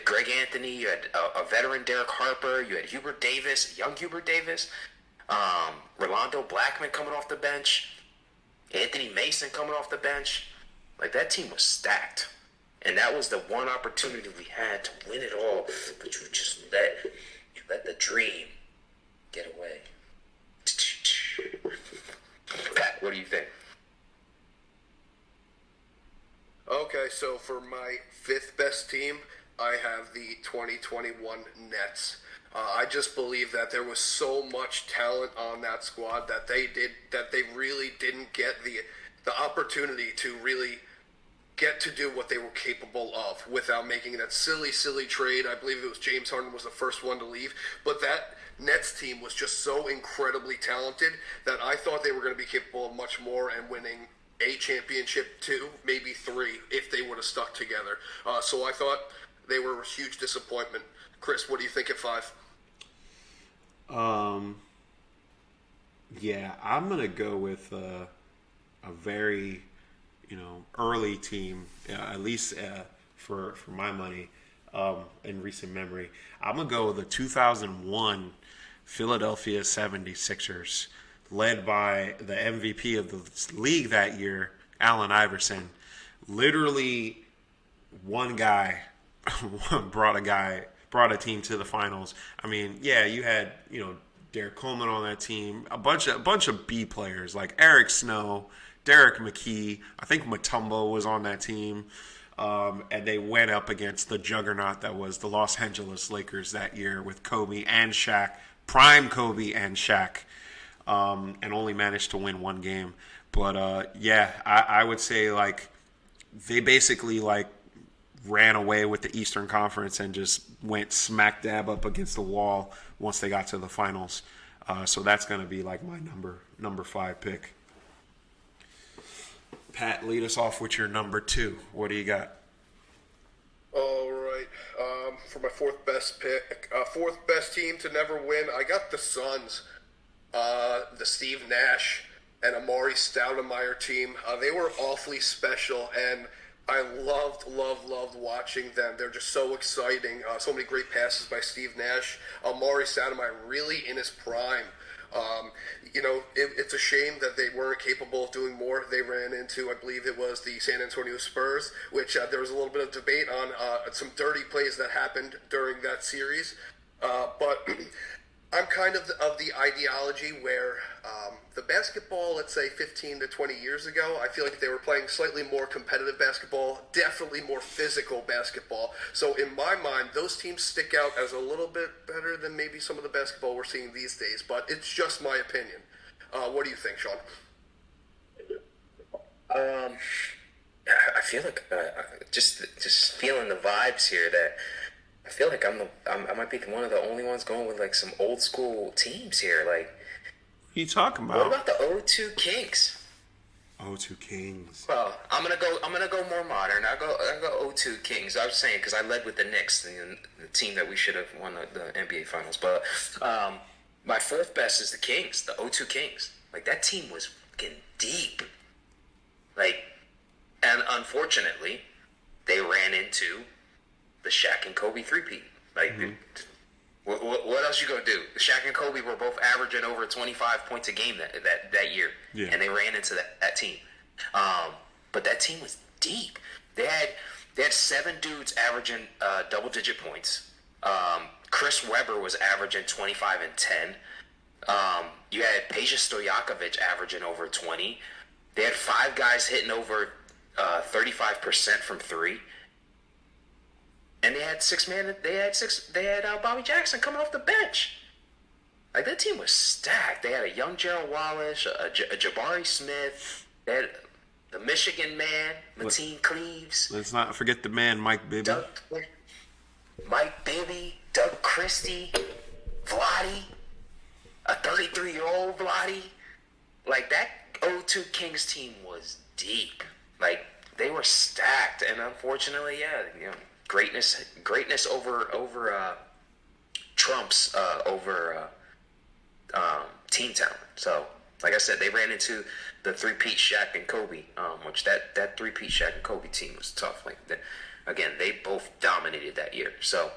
Greg Anthony, you had a veteran Derek Harper, you had Hubert Davis, young Hubert Davis, Rolando Blackman coming off the bench, Anthony Mason coming off the bench. Like, that team was stacked, and that was the one opportunity we had to win it all, but you just let the dream get away. Pat, what do you think? Okay, so for my 5th best team, I have the 2021 Nets. I just believe that there was so much talent on that squad that they really didn't get the opportunity to really get to do what they were capable of without making that silly trade. I believe it was James Harden was the first one to leave, but that Nets team was just so incredibly talented that I thought they were going to be capable of much more and winning a championship, 2, maybe 3, if they would have stuck together. So I thought they were a huge disappointment. Chris, what do you think at 5? Yeah, I'm gonna go with a very, early team, at least for my money, in recent memory. I'm gonna go with the 2001 Philadelphia 76ers, led by the MVP of the league that year, Allen Iverson. Literally, one guy brought a team to the finals. I mean, yeah, you had Derek Coleman on that team, a bunch of B players like Eric Snow, Derek McKee. I think Mutombo was on that team, and they went up against the juggernaut that was the Los Angeles Lakers that year with Kobe and Shaq, prime Kobe and Shaq, and only managed to win one game. But yeah, I would say like they basically like ran away with the Eastern Conference and just went smack dab up against the wall once they got to the finals. So that's going to be like my number 5 pick. Pat, lead us off with your number 2. What do you got? All right. For my 4th best pick, 4th best team to never win, I got the Suns. The Steve Nash and Amari Stoudemire team. They were awfully special, and I loved watching them. They're just so exciting. So many great passes by Steve Nash. Amari Stoudemire really in his prime. It's a shame that they weren't capable of doing more. They ran into, I believe it was the San Antonio Spurs, which there was a little bit of debate on some dirty plays that happened during that series. But I'm kind of the ideology where the basketball, let's say 15 to 20 years ago, I feel like they were playing slightly more competitive basketball, definitely more physical basketball. So in my mind, those teams stick out as a little bit better than maybe some of the basketball we're seeing these days. But it's just my opinion. What do you think, Sean? I feel like just feeling the vibes here that I feel like I might be one of the only ones going with like some old school teams here. Like, What are you talking about? what about the O2 Kings? O2 Kings. Well, I'm gonna go more modern. I go O2 Kings. I was saying because I led with the Knicks, the team that we should have won the NBA Finals. But my 4th best is the Kings, the O2 Kings. Like that team was fucking deep. Like, and unfortunately, they ran into the Shaq and Kobe 3-peat. Like, what else you gonna do? Shaq and Kobe were both averaging over 25 points a game that year, and they ran into that team. But that team was deep. They had 7 dudes averaging double-digit points. Chris Webber was averaging 25 and 10. You had Peja Stojakovic averaging over 20. They had 5 guys hitting over 35% from 3. And they had 6 men. They had Bobby Jackson coming off the bench. Like that team was stacked. They had a young Gerald Wallace, a Jabari Smith. They had the Michigan man, Mateen Cleaves. Let's not forget the man, Mike Bibby. Mike Bibby, Doug Christie, Vlade, a 33-year-old Vlade. Like that O2 Kings team was deep. Like they were stacked, and unfortunately, greatness over trumps over team talent. So, like I said, they ran into the 3-peat Shaq and Kobe, which that 3-peat Shaq and Kobe team was tough. Like again, they both dominated that year. So,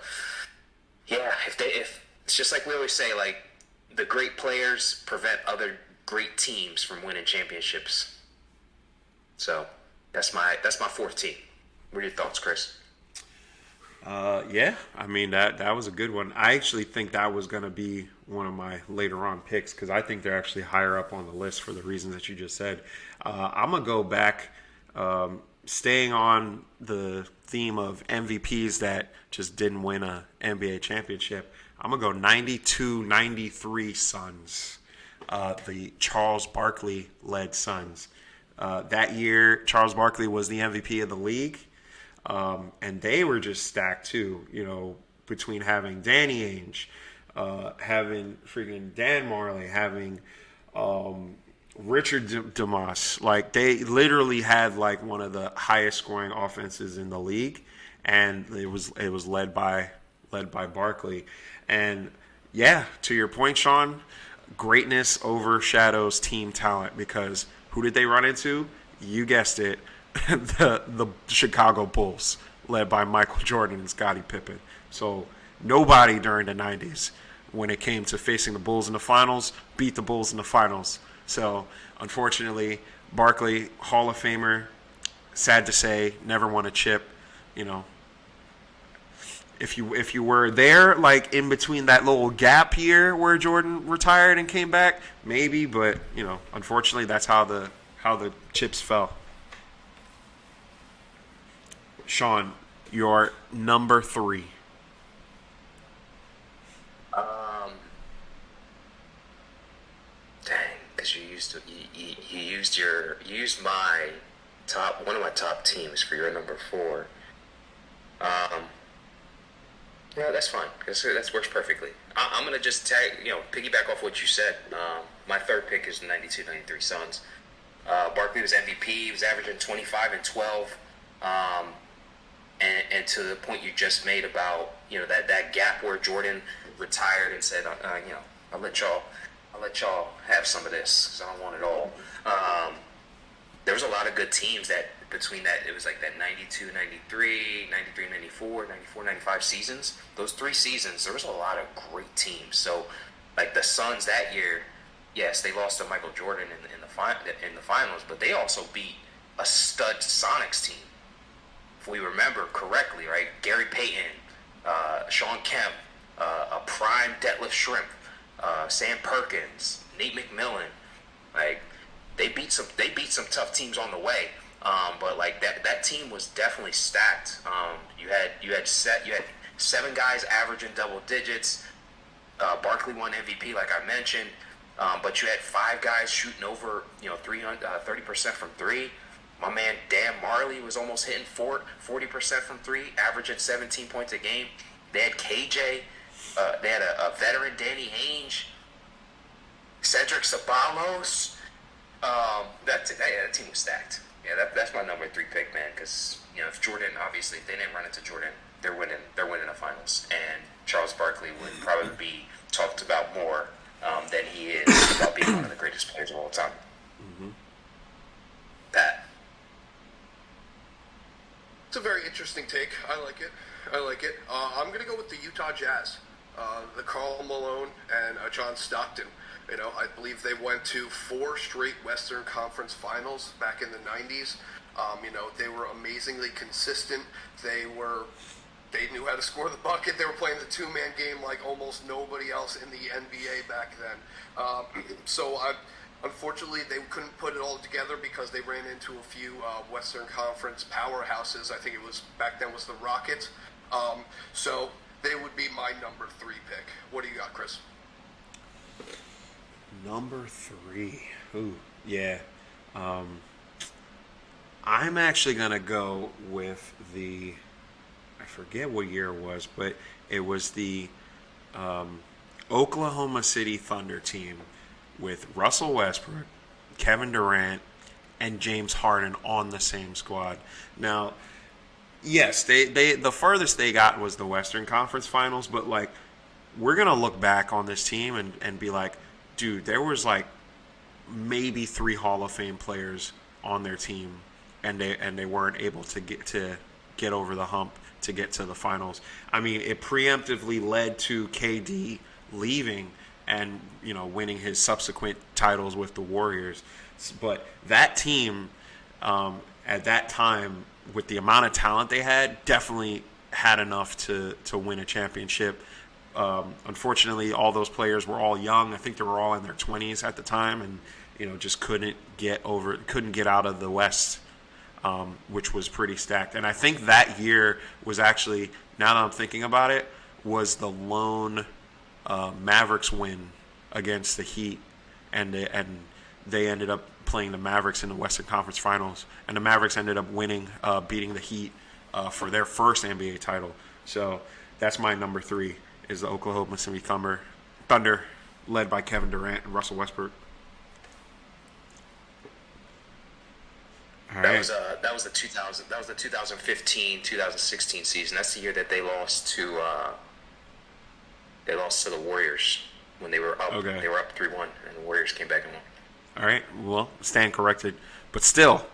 yeah, if it's just like we always say, like the great players prevent other great teams from winning championships. So that's my 4th team. What are your thoughts, Chris? Yeah, I mean that was a good one. I actually think that was going to be one of my later on picks because I think they're actually higher up on the list for the reasons that you just said. I'm gonna go back staying on the theme of MVPs that just didn't win a NBA championship, I'm going to go 92-93 Suns. The Charles Barkley-led Suns. That year, Charles Barkley was the MVP of the league. And they were just stacked too, between having Danny Ainge, having freaking Dan Marley, having Richard DeMoss. Like, they literally had like one of the highest scoring offenses in the league, and it was led by Barkley. And yeah, to your point, Sean, greatness overshadows team talent, because who did they run into? You guessed it. the Chicago Bulls, led by Michael Jordan and Scottie Pippen. So nobody during the 90s, when it came to facing the Bulls in the finals, beat the Bulls in the finals. So unfortunately, Barkley, Hall of Famer, sad to say, never won a chip. If you were there, like in between that little gap year where Jordan retired and came back, maybe, but unfortunately, that's how the chips fell. Sean, your number 3. Dang, because you used my one of my top teams for your number 4. Yeah, that's fine. That works perfectly. I'm gonna just piggyback off what you said. My third pick is the 92-93 Suns. Barkley was MVP. He was averaging 25 and 12. And to the point you just made about that gap where Jordan retired and said, I'll let y'all have some of this because I don't want it all. There was a lot of good teams that between that, it was like that 92, 93, 93, 94, 94, 95 seasons. Those 3 seasons, there was a lot of great teams. So like the Suns that year, yes, they lost to Michael Jordan in the finals, but they also beat a stud Sonics team. If we remember correctly, right? Gary Payton, Sean Kemp, a prime Detlef Schrempf, Sam Perkins, Nate McMillan. Like they beat some tough teams on the way. But like that team was definitely stacked. You had 7 guys averaging double digits. Barkley won MVP, like I mentioned. But you had 5 guys shooting over 30% from 3. My man Dan Marley was almost hitting 40% from 3, averaging 17 points a game. They had KJ. They had a veteran, Danny Ainge, Cedric Ceballos. That team was stacked. Yeah, that's my number 3 pick, man. Because if Jordan, obviously, if they didn't run into Jordan, they're winning the finals. And Charles Barkley would probably be talked about more than he is about being one of the greatest players of all time. Mm-hmm. Pat. It's a very interesting take. I like it. I'm going to go with the Utah Jazz. The Karl Malone and John Stockton. I believe they went to 4 straight Western Conference Finals back in the 90s. They were amazingly consistent. They knew how to score the bucket. They were playing the 2-man game like almost nobody else in the NBA back then. Unfortunately, they couldn't put it all together because they ran into a few Western Conference powerhouses. I think it was back then was the Rockets. So they would be my number 3 pick. What do you got, Chris? Number 3. Ooh, yeah. I'm actually going to go with I forget what year it was, but it was the Oklahoma City Thunder team with Russell Westbrook, Kevin Durant, and James Harden on the same squad. Now, yes, they the furthest they got was the Western Conference Finals, but like we're gonna look back on this team and be like, dude, there was like maybe 3 Hall of Fame players on their team, and they weren't able to get over the hump to get to the finals. I mean, it preemptively led to KD leaving and winning his subsequent titles with the Warriors. But that team at that time, with the amount of talent they had, definitely had enough to win a championship. Unfortunately, all those players were all young. I think they were all in their 20s at the time, and just couldn't get out of the West. which was pretty stacked. And I think that year was actually, now that I'm thinking about it, was the lone Mavericks win against the Heat, and they ended up playing the Mavericks in the Western Conference Finals, and the Mavericks ended up winning, beating the Heat for their first NBA title. So that's my number 3 is the Oklahoma City Thunder, led by Kevin Durant and Russell Westbrook. All right. That was the 2015-2016 season. That's the year that they lost to the Warriors when they were up. Okay. They were up 3-1, and the Warriors came back and won. All right. Well, stand corrected, but still,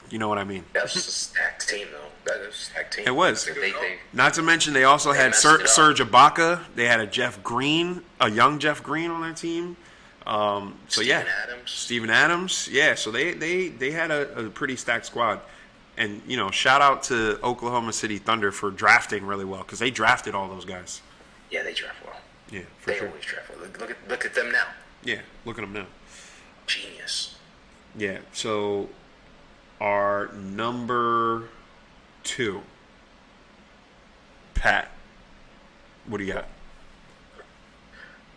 you know what I mean. That was a stacked team, though. That was a stacked team. It was. They Not to mention, they also had messed it up. Serge Ibaka. They had a young Jeff Green on their team. So Steven Adams. Yeah, so they had a pretty stacked squad. And, shout out to Oklahoma City Thunder for drafting really well, because they drafted all those guys. Yeah, they draft well. Yeah, for sure. They always draft well. Look at them now. Yeah, look at them now. Genius. Yeah, so our number 2, Pat, what do you got?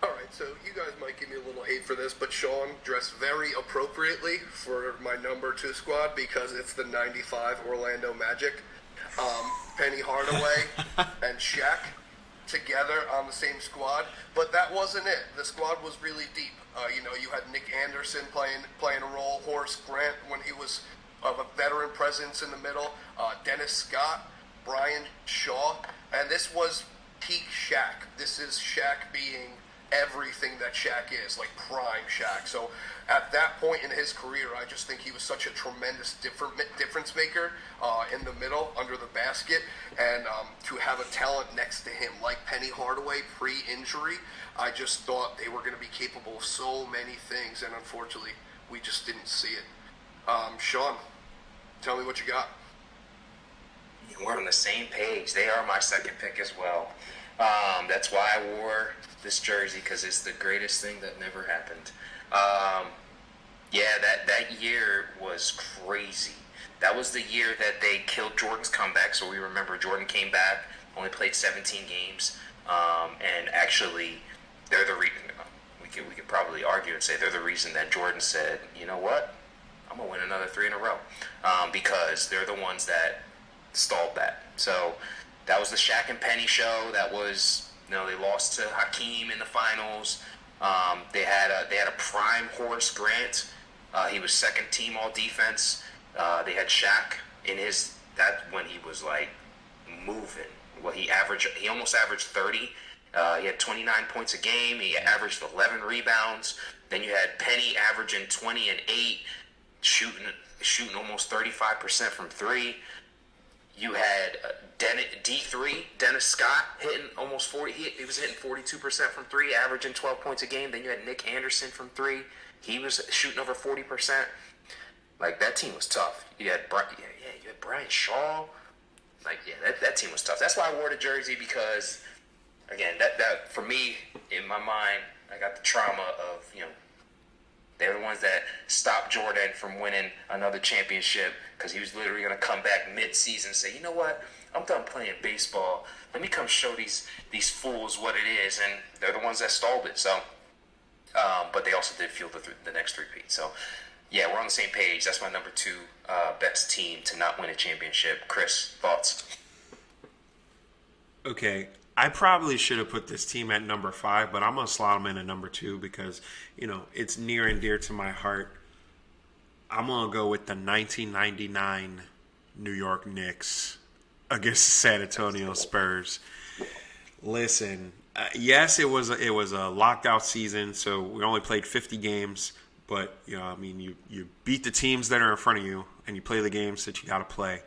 All right, so you guys might give me a little hate for this, but Sean dressed very appropriately for my number 2 squad because it's the 95 Orlando Magic. Penny Hardaway and Shaq together on the same squad, but that wasn't it. The squad was really deep. You had Nick Anderson playing a role, Horace Grant when he was of a veteran presence in the middle, Dennis Scott, Brian Shaw, and this was peak Shaq. This is Shaq being everything that Shaq is, like prime Shaq. So at that point in his career, I just think he was such a tremendous difference maker in the middle, under the basket, and to have a talent next to him like Penny Hardaway pre-injury, I just thought they were going to be capable of so many things, and unfortunately, we just didn't see it. Sean, tell me what you got. We're on the same page. They are my second pick as well. That's why I wore this jersey, because it's the greatest thing that never happened. That year was crazy. That was the year that they killed Jordan's comeback. So we remember Jordan came back, only played 17 games, and actually, they're the reason. We could probably argue and say they're the reason that Jordan said, you know what, I'm gonna win another 3 in a row, because they're the ones that stalled that. So that was the Shaq and Penny show. That was, they lost to Hakeem in the finals. They had a prime Horace Grant. He was second team all defense. They had Shaq when he was like moving. Well, he almost averaged 30. He had 29 points a game. He averaged 11 rebounds. Then you had Penny averaging 20 and 8, shooting almost 35% from 3. You had D3, Dennis Scott, hitting almost 40. He was hitting 42% from 3, averaging 12 points a game. Then you had Nick Anderson from 3. He was shooting over 40%. Like, that team was tough. You had Brian Shaw. Like, that team was tough. That's why I wore the jersey, because, again, that for me, in my mind, I got the trauma of, they're the ones that stopped Jordan from winning another championship, because he was literally going to come back mid-season and say, you know what, I'm done playing baseball. Let me come show these fools what it is. And they're the ones that stalled it. So, but they also did field the next three-peat. So, yeah, we're on the same page. That's my number 2 best team to not win a championship. Chris, thoughts? Okay, I probably should have put this team at number 5, but I'm going to slot them in at number 2 because, it's near and dear to my heart. I'm going to go with the 1999 New York Knicks against the San Antonio Spurs. Listen, yes, it was a locked out season, so we only played 50 games, but, you beat the teams that are in front of you, and you play the games that you got to play.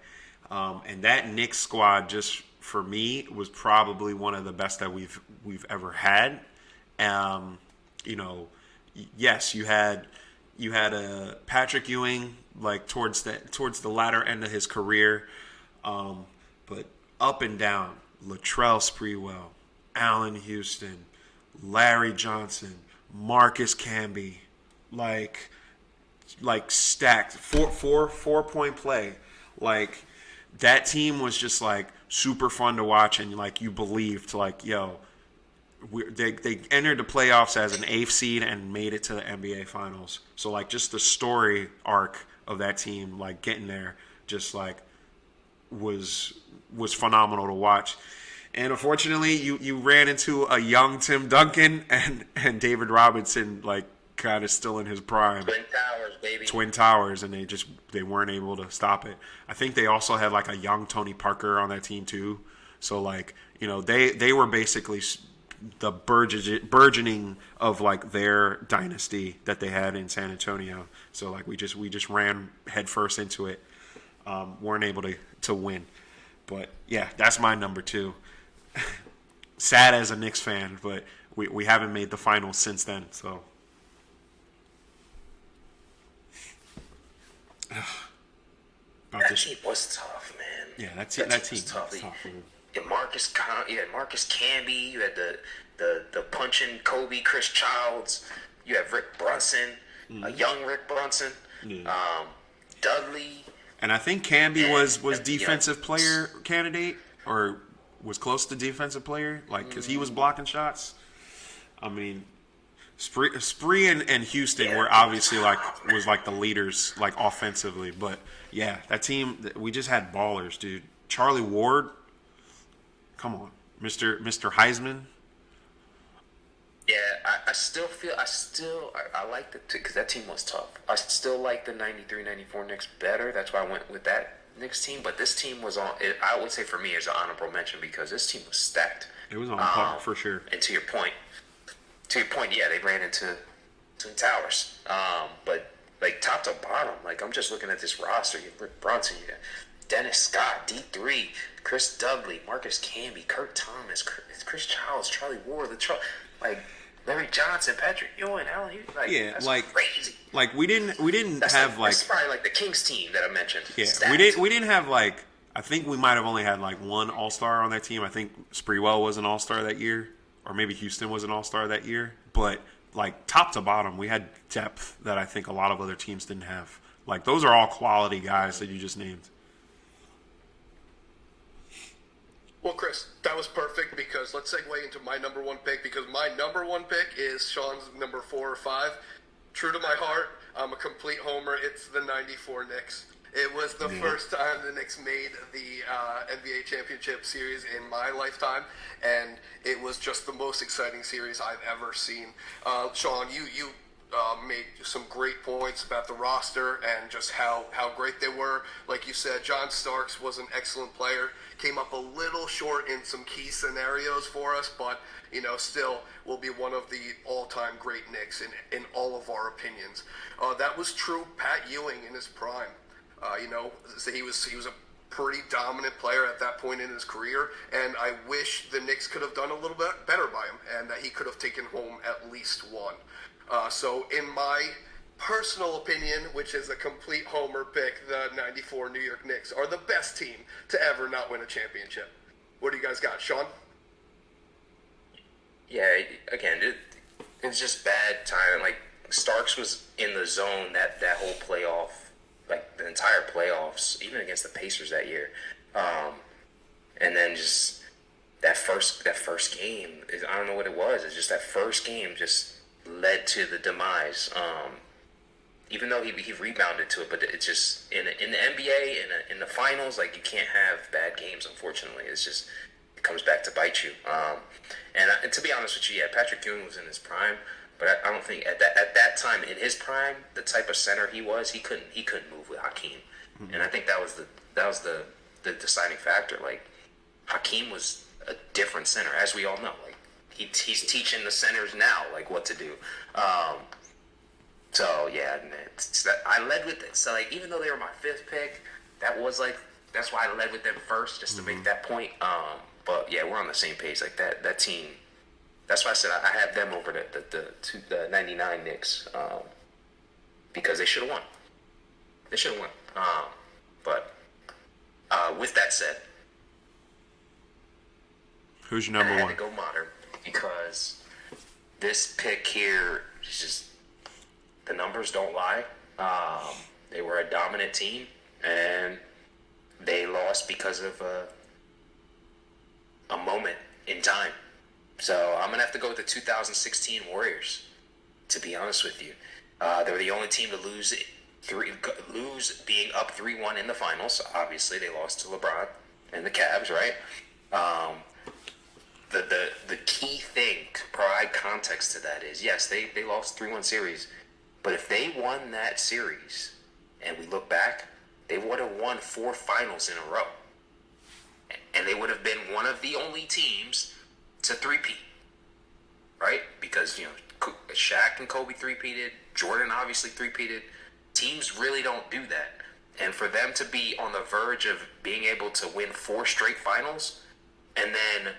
And that Knicks squad, just for me, was probably one of the best that we've ever had. Yes, you had a Patrick Ewing like towards the latter end of his career, but up and down, Latrell Sprewell, Allen Houston, Larry Johnson, Marcus Camby, like like stacked 4-point play. Like that team was just like super fun to watch, and like you believed like yo. They entered the playoffs as an 8th seed and made it to the NBA Finals. So like just the story arc of that team, like getting there, just like was phenomenal to watch. And unfortunately, you ran into a young Tim Duncan and David Robinson, like kind of still in his prime. Twin Towers, baby. Twin Towers, and they weren't able to stop it. I think they also had like a young Tony Parker on that team too. So like they were basically the burgeoning of like their dynasty that they had in San Antonio. So like we just ran headfirst into it. Weren't able to win. But yeah, that's my number 2. Sad as a Knicks fan, but we haven't made the finals since then. So that team was tough, man. Yeah, that team was tough. tough. You had Marcus Camby. You had the punching Kobe, Chris Childs. You have Rick Brunson, a young Rick Brunson. Yeah. Dudley. And I think Camby was defensive player candidate, or was close to defensive player, like because he was blocking shots. I mean, Spree and Houston were obviously was like the leaders like offensively, but yeah, that team we just had ballers, dude. Charlie Ward. Come on, Mr. Heisman. Yeah, I like the because that team was tough. I still like the 93-94 Knicks better. That's why I went with that Knicks team. But this team was I would say for me is an honorable mention because this team was stacked. It was on par for sure. And to your point, yeah, they ran into Twin Towers. But like top to bottom, like I'm just looking at this roster. You have Rick Brunson, you got Dennis Scott, D3, Chris Dudley, Marcus Camby, Kurt Thomas, Chris Childs, Charlie Ward, like Larry Johnson, Patrick Ewing, Allen Hughes. Like, yeah, that's like crazy. Like we didn't have like that's probably like the Kings team that I mentioned. Yeah, Stacked. we didn't have like I think we might have only had like one All-Star on that team. I think Sprewell was an All-Star that year, or maybe Houston was an All-Star that year. But like top to bottom, we had depth that I think a lot of other teams didn't have. Like those are all quality guys that you just named. Well, Chris, that was perfect because let's segue into my number 1 pick because my number 1 pick is Sean's number 4 or 5. True to my heart, I'm a complete homer. It's the 94 Knicks. It was the first time the Knicks made the NBA Championship Series in my lifetime, and it was just the most exciting series I've ever seen. Sean, you made some great points about the roster and just how great they were. Like you said, John Starks was an excellent player. Came up a little short in some key scenarios for us, but still will be one of the all-time great Knicks in all of our opinions. That was true. Pat Ewing in his prime. He was a pretty dominant player at that point in his career, and I wish the Knicks could have done a little bit better by him, and that he could have taken home at least one. So in my personal opinion, which is a complete homer pick, the 94 New York Knicks are the best team to ever not win a championship. What do you guys got, Sean? Yeah, again, it's just bad timing. Like Starks was in the zone that whole playoff, like the entire playoffs, even against the Pacers that year. And then just that first game, I don't know what it was. It's just that first game just led to the demise. Even though he rebounded to it, but it's just in the NBA in the finals, like you can't have bad games. Unfortunately, it's just it comes back to bite you. And to be honest with you, yeah, Patrick Ewing was in his prime, but I don't think at that time in his prime, the type of center he was, he couldn't move with Hakeem, and I think that was the deciding factor. Like Hakeem was a different center, as we all know. Like he's teaching the centers now like what to do. So yeah, I led with it. So like, even though they were my 5th pick, that's why I led with them first, just to make that point. But yeah, we're on the same page. Like that team. That's why I said I have them over the 99 Knicks, because they should have won. They should have won. But with that said, who's your number I had 1? to go modern because this pick here is just. The numbers don't lie. a dominant team, and they lost because of a moment in time. So I'm gonna have to go with the 2016 Warriors. To be honest with you, they were the only team to lose being up 3-1 in the finals. Obviously, they lost to LeBron and the Cavs, right? The key thing to provide context to that is, yes, they lost 3-1 series, but if they won that series, and we look back, they would have won 4 finals in a row, and they would have been one of the only teams to three-peat, right? Because, Shaq and Kobe three-peated, Jordan obviously three-peated. Teams really don't do that. And for them to be on the verge of being able to win 4 straight finals, and then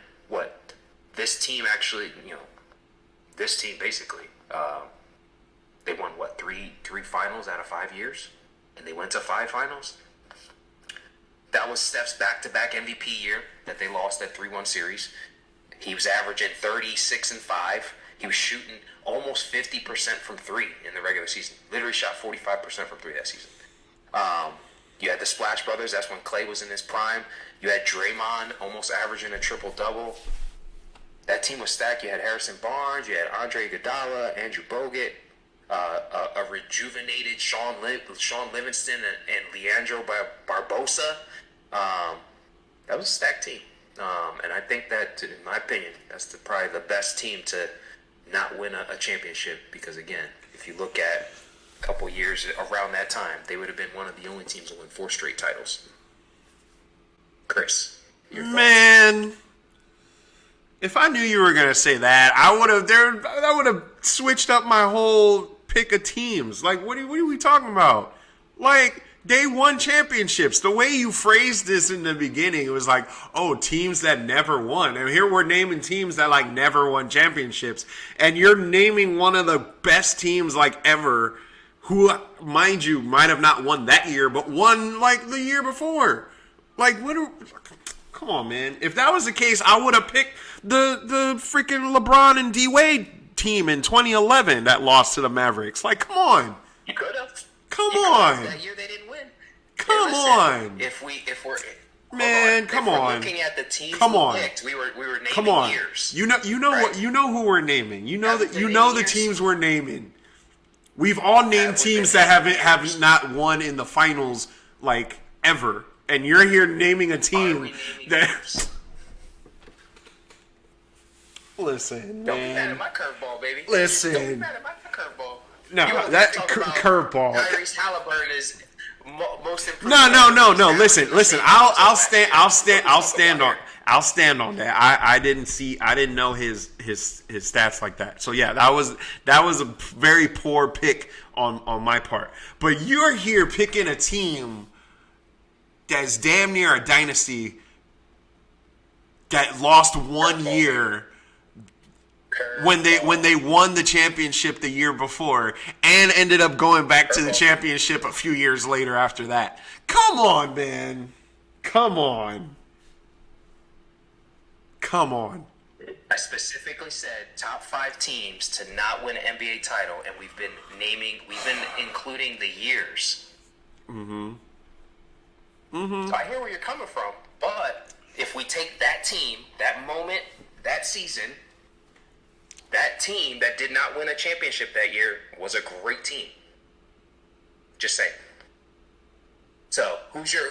this team actually, this team basically, they won three finals out of 5 years, and they went to 5 finals. That was Steph's back-to-back MVP year that they lost that 3-1 series. He was averaging 36-5. He was shooting almost 50% from 3 in the regular season. Literally shot 45% from 3 that season. You had the Splash Brothers. That's when Clay was in his prime. You had Draymond almost averaging a triple-double. That team was stacked. You had Harrison Barnes. You had Andre Iguodala, Andrew Bogut, a rejuvenated Sean Livingston and Leandro Barbosa. That was a stacked team. And I think that, in my opinion, that's probably the best team to not win a championship. Because, again, if you look at a couple years around that time, they would have been one of the only teams to win 4 straight titles. Chris, your thoughts? Man, if I knew you were gonna say that, I would have switched up my whole pick of teams. Like, what are we talking about? Like, they won championships. The way you phrased this in the beginning, it was like, oh, teams that never won. And here we're naming teams that never won championships, and you're naming one of the best teams ever, who, mind you, might have not won that year, but won the year before. Come on, man. If that was the case, I would have picked the freaking LeBron and D-Wade team in 2011 that lost to the Mavericks. Come on. You could have. Come on. That year they didn't win. Come on. If we're Man, come on. Looking at the teams Come on. we picked, we were naming Come on. years. You know right? what? You know who we're naming. You know Haven't that. You been know 8 the years. teams we're naming. We've all named teams that have not won in the finals ever, and you're here naming a team that. Years? Listen, Don't be mad man. at my curveball, baby. Listen. Don't be mad at my curveball. No, You want that to talk about curveball. Tyrese Halliburton is most improved. No. Listen. I'll stand on that. I didn't know his stats like that. So yeah, that was a very poor pick on my part. But you're here picking a team that's damn near a dynasty that lost 1 year when they won the championship the year before and ended up going back to the championship a few years later after that. Come on, man. Come on. I specifically said top 5 teams to not win an NBA title, and we've been including the years. So I hear where you're coming from, but if we take that team, that moment, that season, that team that did not win a championship that year was a great team. Just saying. So who's your?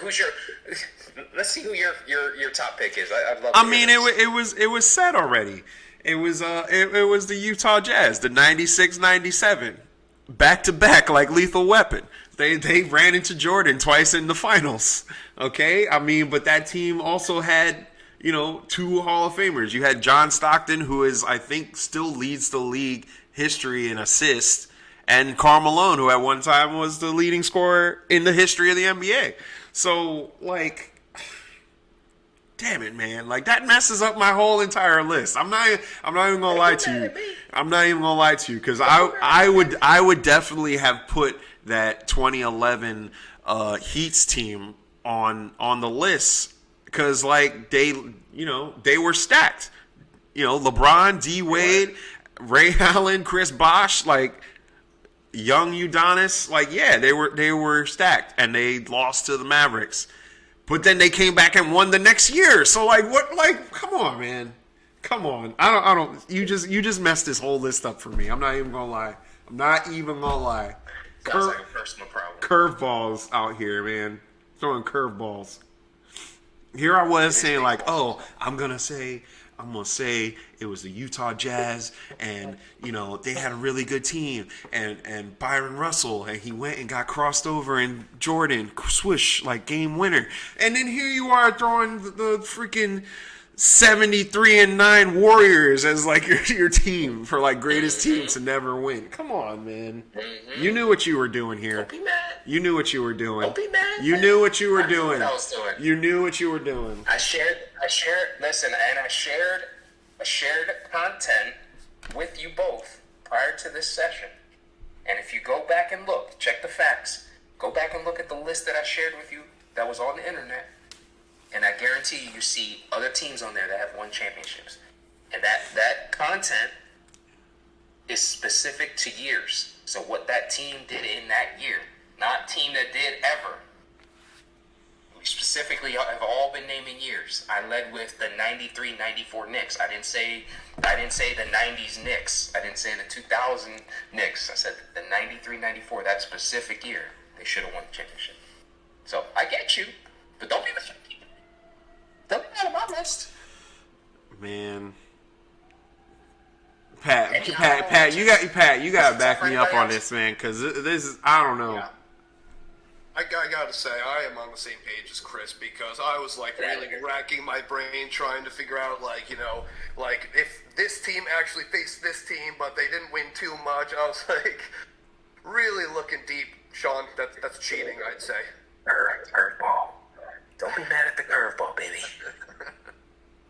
Let's see who your top pick is. I'd love. I mean, it was said already. It was the Utah Jazz, the 96-97, back to back like Lethal Weapon. They ran into Jordan twice in the finals. Okay, I mean, but that team also had 2 Hall of Famers. You had John Stockton, who I think still leads the league history in assists, and Karl Malone, who at one time was the leading scorer in the history of the NBA. So, damn it, man. That messes up my whole entire list. I'm not even gonna lie to you. I'm not even gonna lie to you, because I would definitely have put that 2011 Heat's team on the list, because they were stacked. LeBron, D Wade, Ray Allen, Chris Bosh, young Udonis, like, yeah, they were stacked, and they lost to the Mavericks. But then they came back and won the next year. So, like, what? Like, come on, man. Come on. I don't. You just messed this whole list up for me. I'm not even gonna lie. Sounds like a personal problem. Curveballs out here, man. Throwing curveballs. Here I was saying, like, oh, I'm gonna say it was the Utah Jazz, and they had a really good team, and Byron Russell, and he went and got crossed over, and Jordan swoosh, like, game winner, and then here you are throwing the freaking 73-9 Warriors as, like, your team for, like, greatest team to never win. Come on, man. You knew what you were doing here. Don't be mad. You knew what you were doing. Don't be mad. You knew what you were I knew doing. what I was doing. You knew what you were doing. I shared content with you both prior to this session. And if you go back and look, check the facts. Go back and look at the list that I shared with you that was on the internet. And I guarantee you see other teams on there that have won championships. And that content is specific to years. So what that team did in that year, not team that did ever. We specifically have all been naming years. I led with the 93-94 Knicks. I didn't say the 90s Knicks. I didn't say the 2000 Knicks. I said the 93-94, that specific year, they should have won the championship. So I get you, but don't be mad. Don't be mad at my list. Man. Pat, you got to back me up on this, man, because this is, I don't know. Yeah. I gotta say, I am on the same page as Chris, because I was, like, really racking my brain trying to figure out, like, like, if this team actually faced this team, but they didn't win too much. I was, like, really looking deep. Sean, that's cheating, I'd say. Curveball. Don't be mad at the curveball, baby.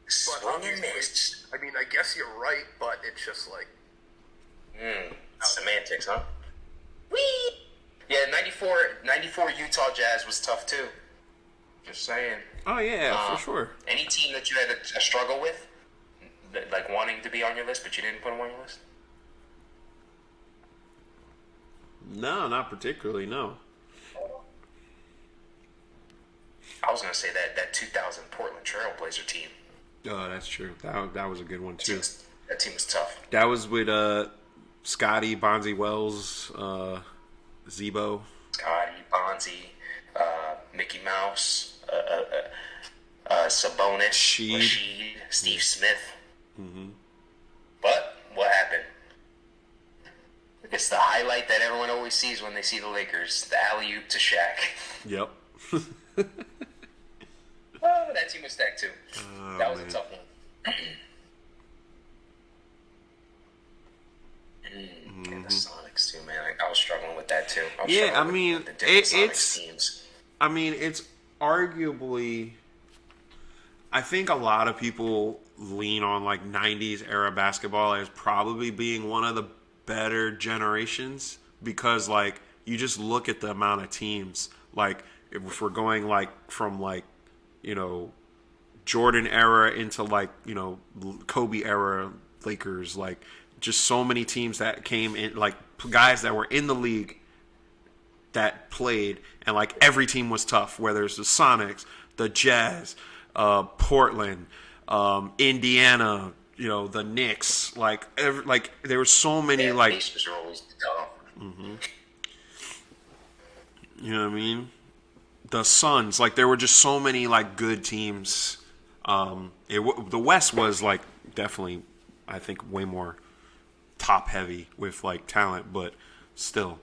Swing and miss. I mean, I guess you're right, but it's just like... Semantics, huh? Whee! Yeah, 94 Utah Jazz was tough, too. Just saying. Oh, yeah, for sure. Any team that you had a struggle with, like wanting to be on your list, but you didn't put them on your list? No, not particularly, no. I was going to say that 2000 Portland Trailblazer team. Oh, that's true. That was a good one, too. That team was tough. That was with Scotty, Bonzi Wells, Zebo. Scotty, Bonzi, Mickey Mouse, Sabonis, Rashid, Steve Smith. Mm-hmm. But what happened? It's the highlight that everyone always sees when they see the Lakers. The alley-oop to Shaq. Yep. Oh, that team was stacked too. That was a tough one. And the Sonics too, man. I was struggling with that too. It's arguably. I think a lot of people lean on, like, 90s era basketball as probably being one of the better generations, because, like, you just look at the amount of teams. Like, if we're going, like, from, like, Jordan era into, like, Kobe era Lakers, like, just so many teams that came in, like, guys that were in the league that played, and, like, every team was tough, whether it's the Sonics, the Jazz, Portland, Indiana, the Knicks, like, there were so many, like, Pacers are always tough. Mm-hmm. You know what I mean? The Suns, like, there were just so many, like, good teams. The West was, like, definitely, I think, way more top heavy with, like, talent, but still,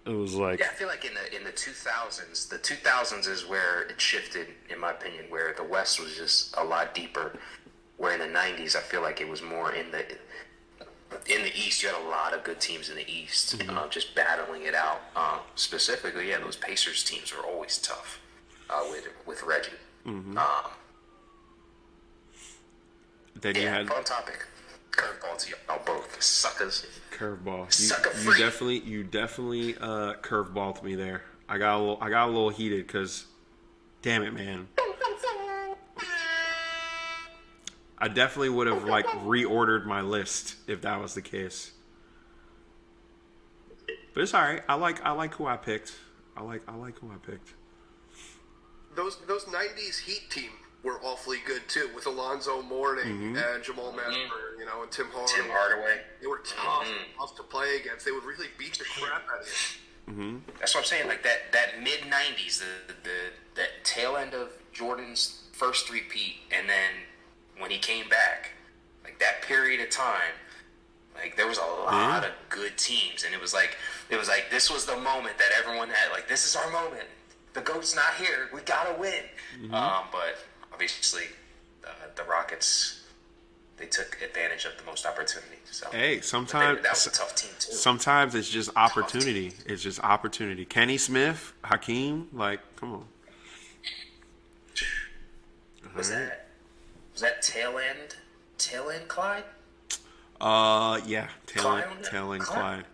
it was like, yeah, I feel like in the 2000s is where it shifted, in my opinion, where the West was just a lot deeper. Where in the 90s, I feel like it was more in the East. You had a lot of good teams in the East, just battling it out. Specifically, yeah, those Pacers teams were always tough with Reggie. Mm-hmm. Then you had fun topic. Curveball to y'all both, suckers. Curveball. You definitely curveballed me there. I got a little heated because, damn it, man. I definitely would have, like, reordered my list if that was the case. But it's all right. I like who I picked. I like who I picked. Those '90s Heat team were awfully good too, with Alonzo Mourning and Jamal Mashburn, and Tim Hardaway. They were tough to play against. They would really beat the crap out of you. That's what I'm saying. Like that mid '90s, that tail end of Jordan's first three-peat, and then when he came back, like that period of time, like there was a lot of good teams, and it was like this was the moment that everyone had. Like, this is our moment. The GOAT's not here. We gotta win. But obviously, the Rockets, they took advantage of the most opportunity. So hey, sometimes that was a tough team too. Sometimes it's just opportunity. It's just opportunity. Kenny Smith, Hakeem, like, come on. Was that tail end Clyde? Yeah, tail end Clyde.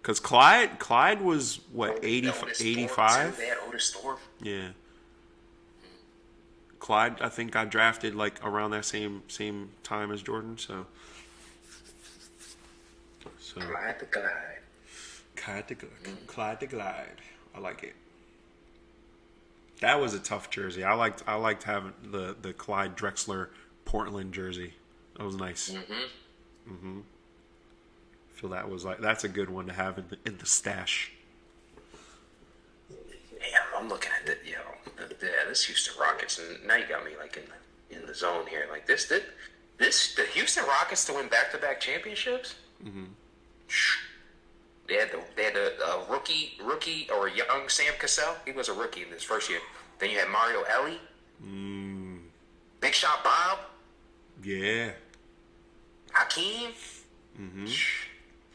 Because Clyde was what, 85? They had Otis Thorpe. Yeah. Clyde, I think, got drafted like around that same time as Jordan. So Clyde the Glide. Clyde the Glide. I like it. That was a tough jersey. I liked having the Clyde Drexler Portland jersey. That was nice. I feel that's a good one to have in the stash. Yeah, I'm looking at it. This Houston Rockets, and now you got me like in the zone here. Like the Houston Rockets to win back-to-back championships. They had a rookie or a young Sam Cassell. He was a rookie in his first year. Then you had Mario Elie, Big Shot Bob, Hakeem,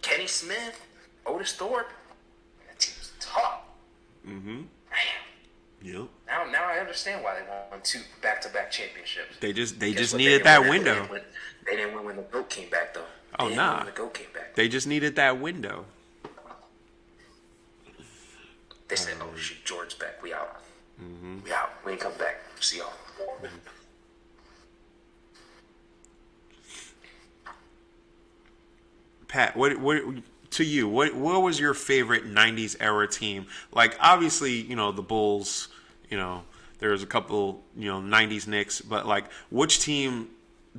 Kenny Smith, Otis Thorpe. That team was tough. Man. Yep. Now I understand why they won 2 back-to-back championships. They just needed that window. They didn't win when the GOAT came back, though. Oh, nah. When the GOAT came back. They just needed that window. They said, "Oh shoot, Jordan's back. We out. We out. We ain't come back. See y'all." Pat, what to you? What was your favorite '90s era team? Like, obviously, the Bulls. There was a couple, '90s Knicks, but like, which team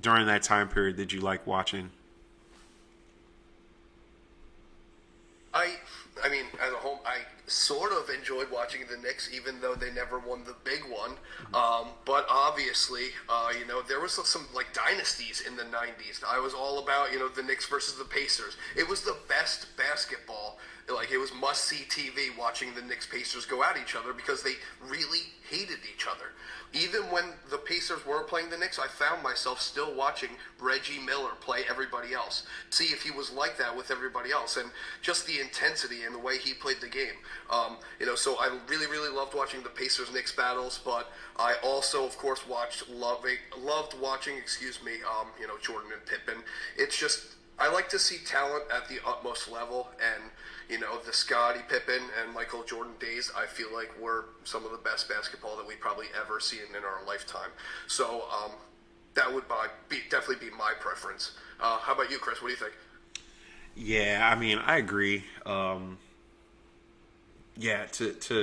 during that time period did you like watching? I mean, as a whole, I sort of enjoyed watching the Knicks, even though they never won the big one. But obviously, there was some like dynasties in the '90s. I was all about, the Knicks versus the Pacers. It was the best basketball. Like, it was must-see TV watching the Knicks Pacers go at each other because they really hated each other. Even when the Pacers were playing the Knicks, I found myself still watching Reggie Miller play everybody else, see if he was like that with everybody else, and just the intensity and the way he played the game. So I really, really loved watching the Pacers-Knicks battles, but I also, of course, loved watching, Jordan and Pippen. It's just, I like to see talent at the utmost level, and the Scottie Pippen and Michael Jordan days, I feel like were some of the best basketball that we probably ever seen in our lifetime. So that would definitely be my preference. How about you, Chris? What do you think? Yeah, I mean, I agree. To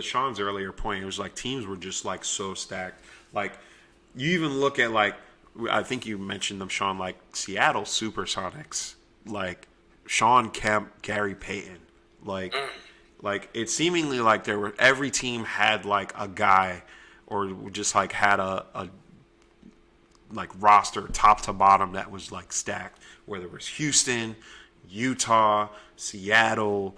Sean's earlier point, it was like teams were just like so stacked. Like, you even look at, like, I think you mentioned them, Sean, like Seattle Supersonics, like Sean Kemp, Gary Payton. Like it seemingly like every team had like a guy, or just like had a like roster top to bottom that was like stacked. Whether it was Houston, Utah, Seattle,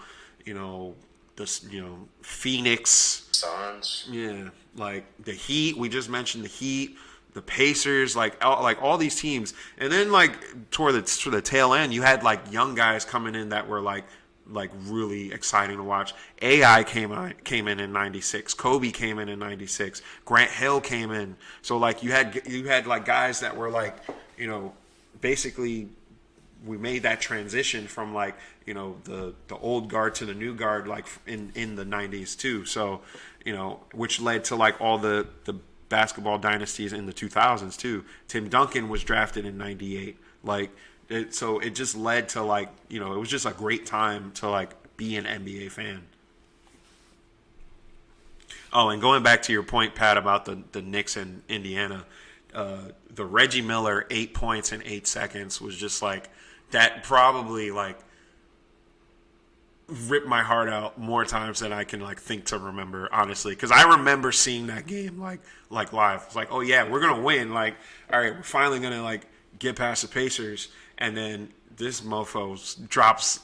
Phoenix Suns. Yeah, like the Heat. We just mentioned the Heat, the Pacers, like all these teams. And then like toward the tail end, you had like young guys coming in that were like really exciting to watch. AI came in '96. Kobe came in '96. Grant Hill came in. So like you had like guys that were like, basically we made that transition from like, the old guard to the new guard, like in the '90s too. So, which led to like all the basketball dynasties in the 2000s too. Tim Duncan was drafted in '98. Like, so it just led to like, it was just a great time to like be an NBA fan. Oh, and going back to your point, Pat, about the Knicks and Indiana, the Reggie Miller 8 points in 8 seconds was just like that. Probably like ripped my heart out more times than I can like think to remember, honestly, because I remember seeing that game like live. It's like, oh yeah, we're gonna win. Like, all right, we're finally gonna like get past the Pacers, and then this mofo drops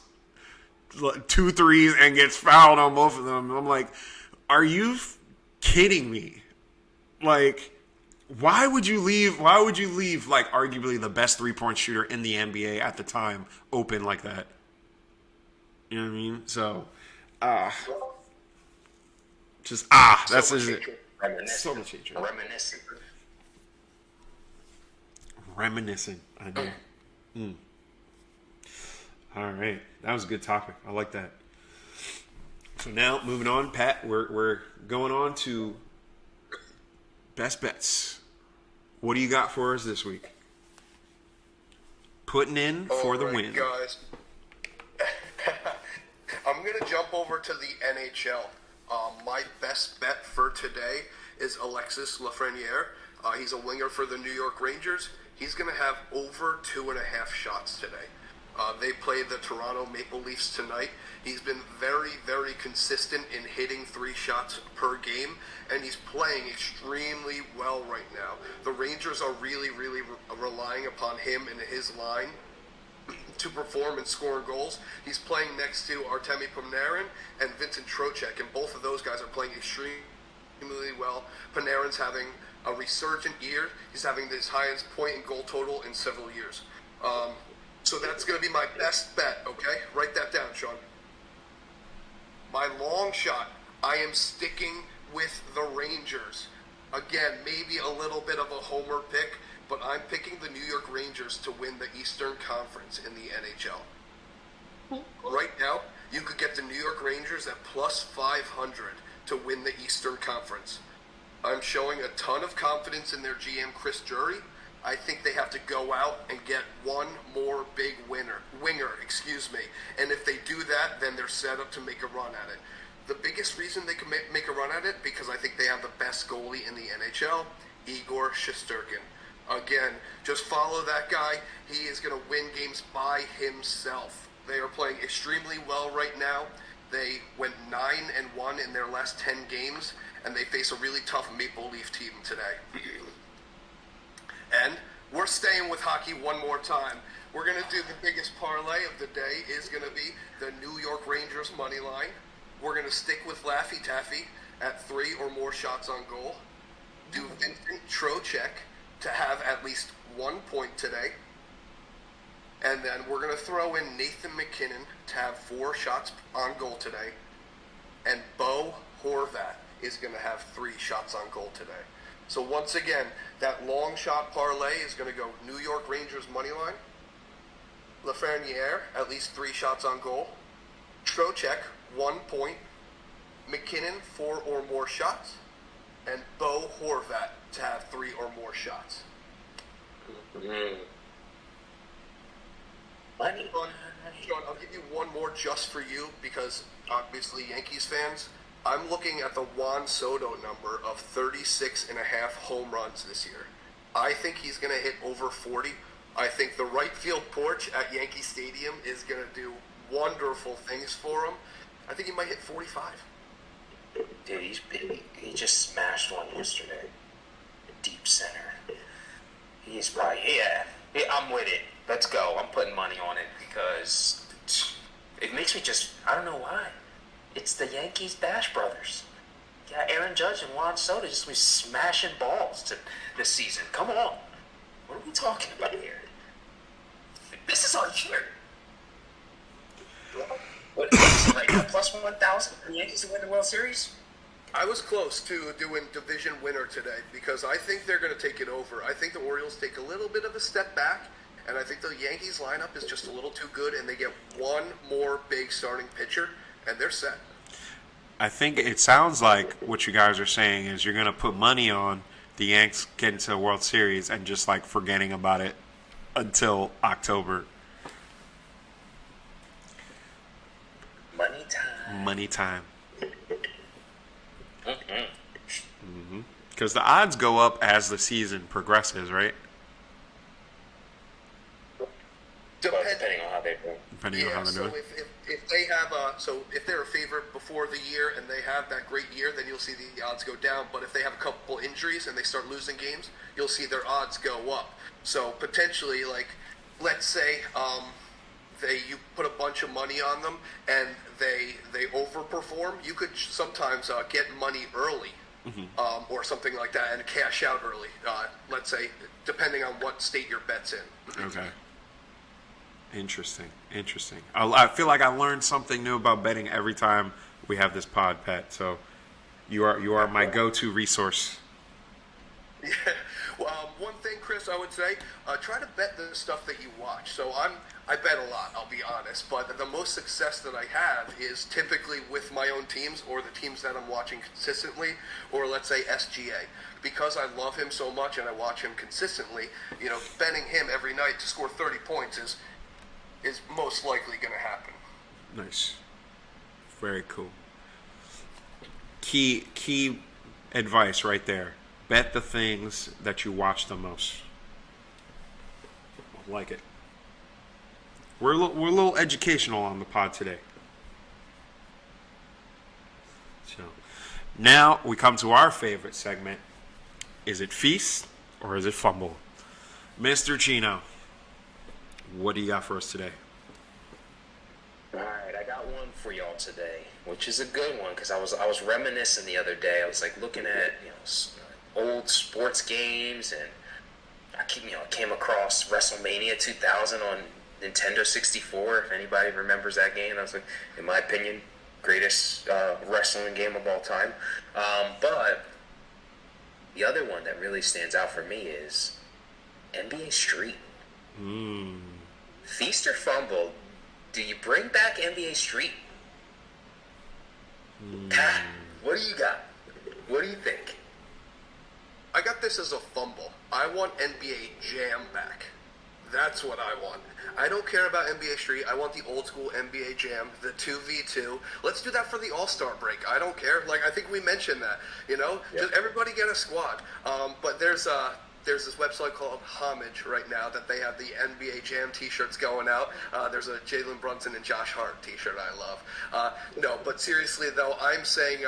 2 threes and gets fouled on both of them. I'm like, are you kidding me? Like, why would you leave like arguably the best 3-point shooter in the NBA at the time open like that? You know what I mean? So, that's it. So much hatred. Reminiscing. I know. All right, that was a good topic. I like that. So now, moving on, Pat, we're going on to best bets. What do you got for us this week? Putting in for the win. Guys. I'm going to jump over to the NHL. My best bet for today is Alexis Lafreniere. He's a winger for the New York Rangers. He's going to have over 2.5 shots today. They play the Toronto Maple Leafs tonight. He's been very, very consistent in hitting 3 shots per game, and he's playing extremely well right now. The Rangers are really, really relying upon him and his line to perform and score goals. He's playing next to Artemi Panarin and Vincent Trocheck, and both of those guys are playing extremely well. Panarin's having a resurgent year. He's having his highest point and goal total in several years. So that's going to be my best bet, okay? Write that down, Sean. My long shot, I am sticking with the Rangers. Again, maybe a little bit of a homer pick, but I'm picking the New York Rangers to win the Eastern Conference in the NHL. Right now, you could get the New York Rangers at plus 500 to win the Eastern Conference. I'm showing a ton of confidence in their GM, Chris Drury. I think they have to go out and get one more big winger. And if they do that, then they're set up to make a run at it. The biggest reason they can make a run at it, because I think they have the best goalie in the NHL, Igor Shesterkin. Again, just follow that guy. He is going to win games by himself. They are playing extremely well right now. They went 9-1 in their last 10 games, and they face a really tough Maple Leaf team today. And we're staying with hockey one more time. We're going to do the biggest parlay of the day is going to be the New York Rangers money line. We're going to stick with Laffy Taffy at 3 or more shots on goal. Do Vincent Trocheck to have at least 1 point today. And then we're going to throw in Nathan McKinnon to have 4 shots on goal today. And Bo Horvat is going to have 3 shots on goal today. So once again, that long shot parlay is going to go New York Rangers money line, Lafreniere at least 3 shots on goal, Trocheck 1 point, McKinnon 4 or more shots, and Bo Horvat to have 3 or more shots. Money. Sean, I'll give you one more just for you because obviously Yankees fans. I'm looking at the Juan Soto number of 36.5 home runs this year. I think he's going to hit over 40. I think the right field porch at Yankee Stadium is going to do wonderful things for him. I think he might hit 45. Dude, he's big. He just smashed one yesterday. Deep center. He's probably, yeah, I'm with it. Let's go. I'm putting money on it because it makes me just, I don't know why. It's the Yankees Bash Brothers. Yeah, Aaron Judge and Juan Soto just be smashing balls this season. Come on. What are we talking about here? This is our year. What is it right now? Plus 1,000 for the Yankees to win the World Series? I was close to doing division winner today because I think they're going to take it over. I think the Orioles take a little bit of a step back, and I think the Yankees lineup is just a little too good, and they get one more big starting pitcher, and they're set. I think it sounds like what you guys are saying is you're going to put money on the Yanks getting to the World Series and just like forgetting about it until October. Money Money time. Because the odds go up as the season progresses, right? Depending on how they do. Depending on how they're so doing. if they have if they're a favorite before the year and they have that great year, then you'll see the odds go down. But if they have a couple injuries and they start losing games, you'll see their odds go up. So potentially, like, let's say you put a bunch of money on them and they overperform, you could sometimes get money early. Or something like that, and cash out early. Let's say, depending on what state your bet's in. Okay. Interesting. I feel like I learned something new about betting every time we have this pod, Pat. So you are my go-to resource. Yeah. Well, one thing, Chris, I would say, try to bet the stuff that you watch. So I bet a lot, I'll be honest, but the most success that I have is typically with my own teams or the teams that I'm watching consistently, or let's say SGA. Because I love him so much and I watch him consistently, betting him every night to score 30 points is most likely going to happen. Nice. Very cool. Key advice right there. Bet the things that you watch the most. I like it. We're a little educational on the pod today. So now we come to our favorite segment. Is it feast or is it fumble? Mr. Chino, what do you got for us today? All right, I got one for y'all today, which is a good one because I was reminiscing the other day. I was like looking at old sports games, and I came across WrestleMania 2000 on Nintendo 64. If anybody remembers that game, I was like, in my opinion, greatest wrestling game of all time. But the other one that really stands out for me is NBA Street. Feast or fumble? Do you bring back NBA Street? What do you got? What do you think? I got this as a fumble. I want NBA Jam back. That's what I want. I don't care about NBA Street. I want the old school NBA Jam, the 2v2. Let's do that for the All-Star break. I don't care. Like, I think we mentioned that, Just everybody get a squad. But there's this website called Homage right now that they have the NBA Jam t-shirts going out. There's a Jalen Brunson and Josh Hart t-shirt I love. No, but seriously though, I'm saying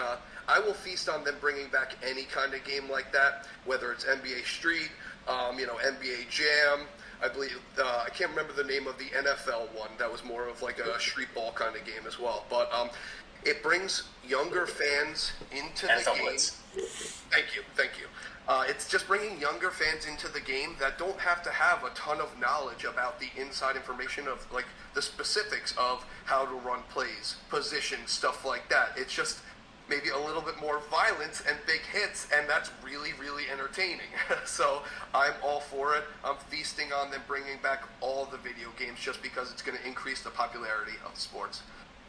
I will feast on them bringing back any kind of game like that, whether it's NBA Street, NBA Jam. I believe I can't remember the name of the NFL one. That was more of like a street ball kind of game as well. But it brings younger fans into the game. Thank you. It's just bringing younger fans into the game that don't have to have a ton of knowledge about the inside information of like the specifics of how to run plays, positions, stuff like that. It's just maybe a little bit more violence and big hits, and that's really, really entertaining. So I'm all for it. I'm feasting on them bringing back all the video games just because it's going to increase the popularity of the sports.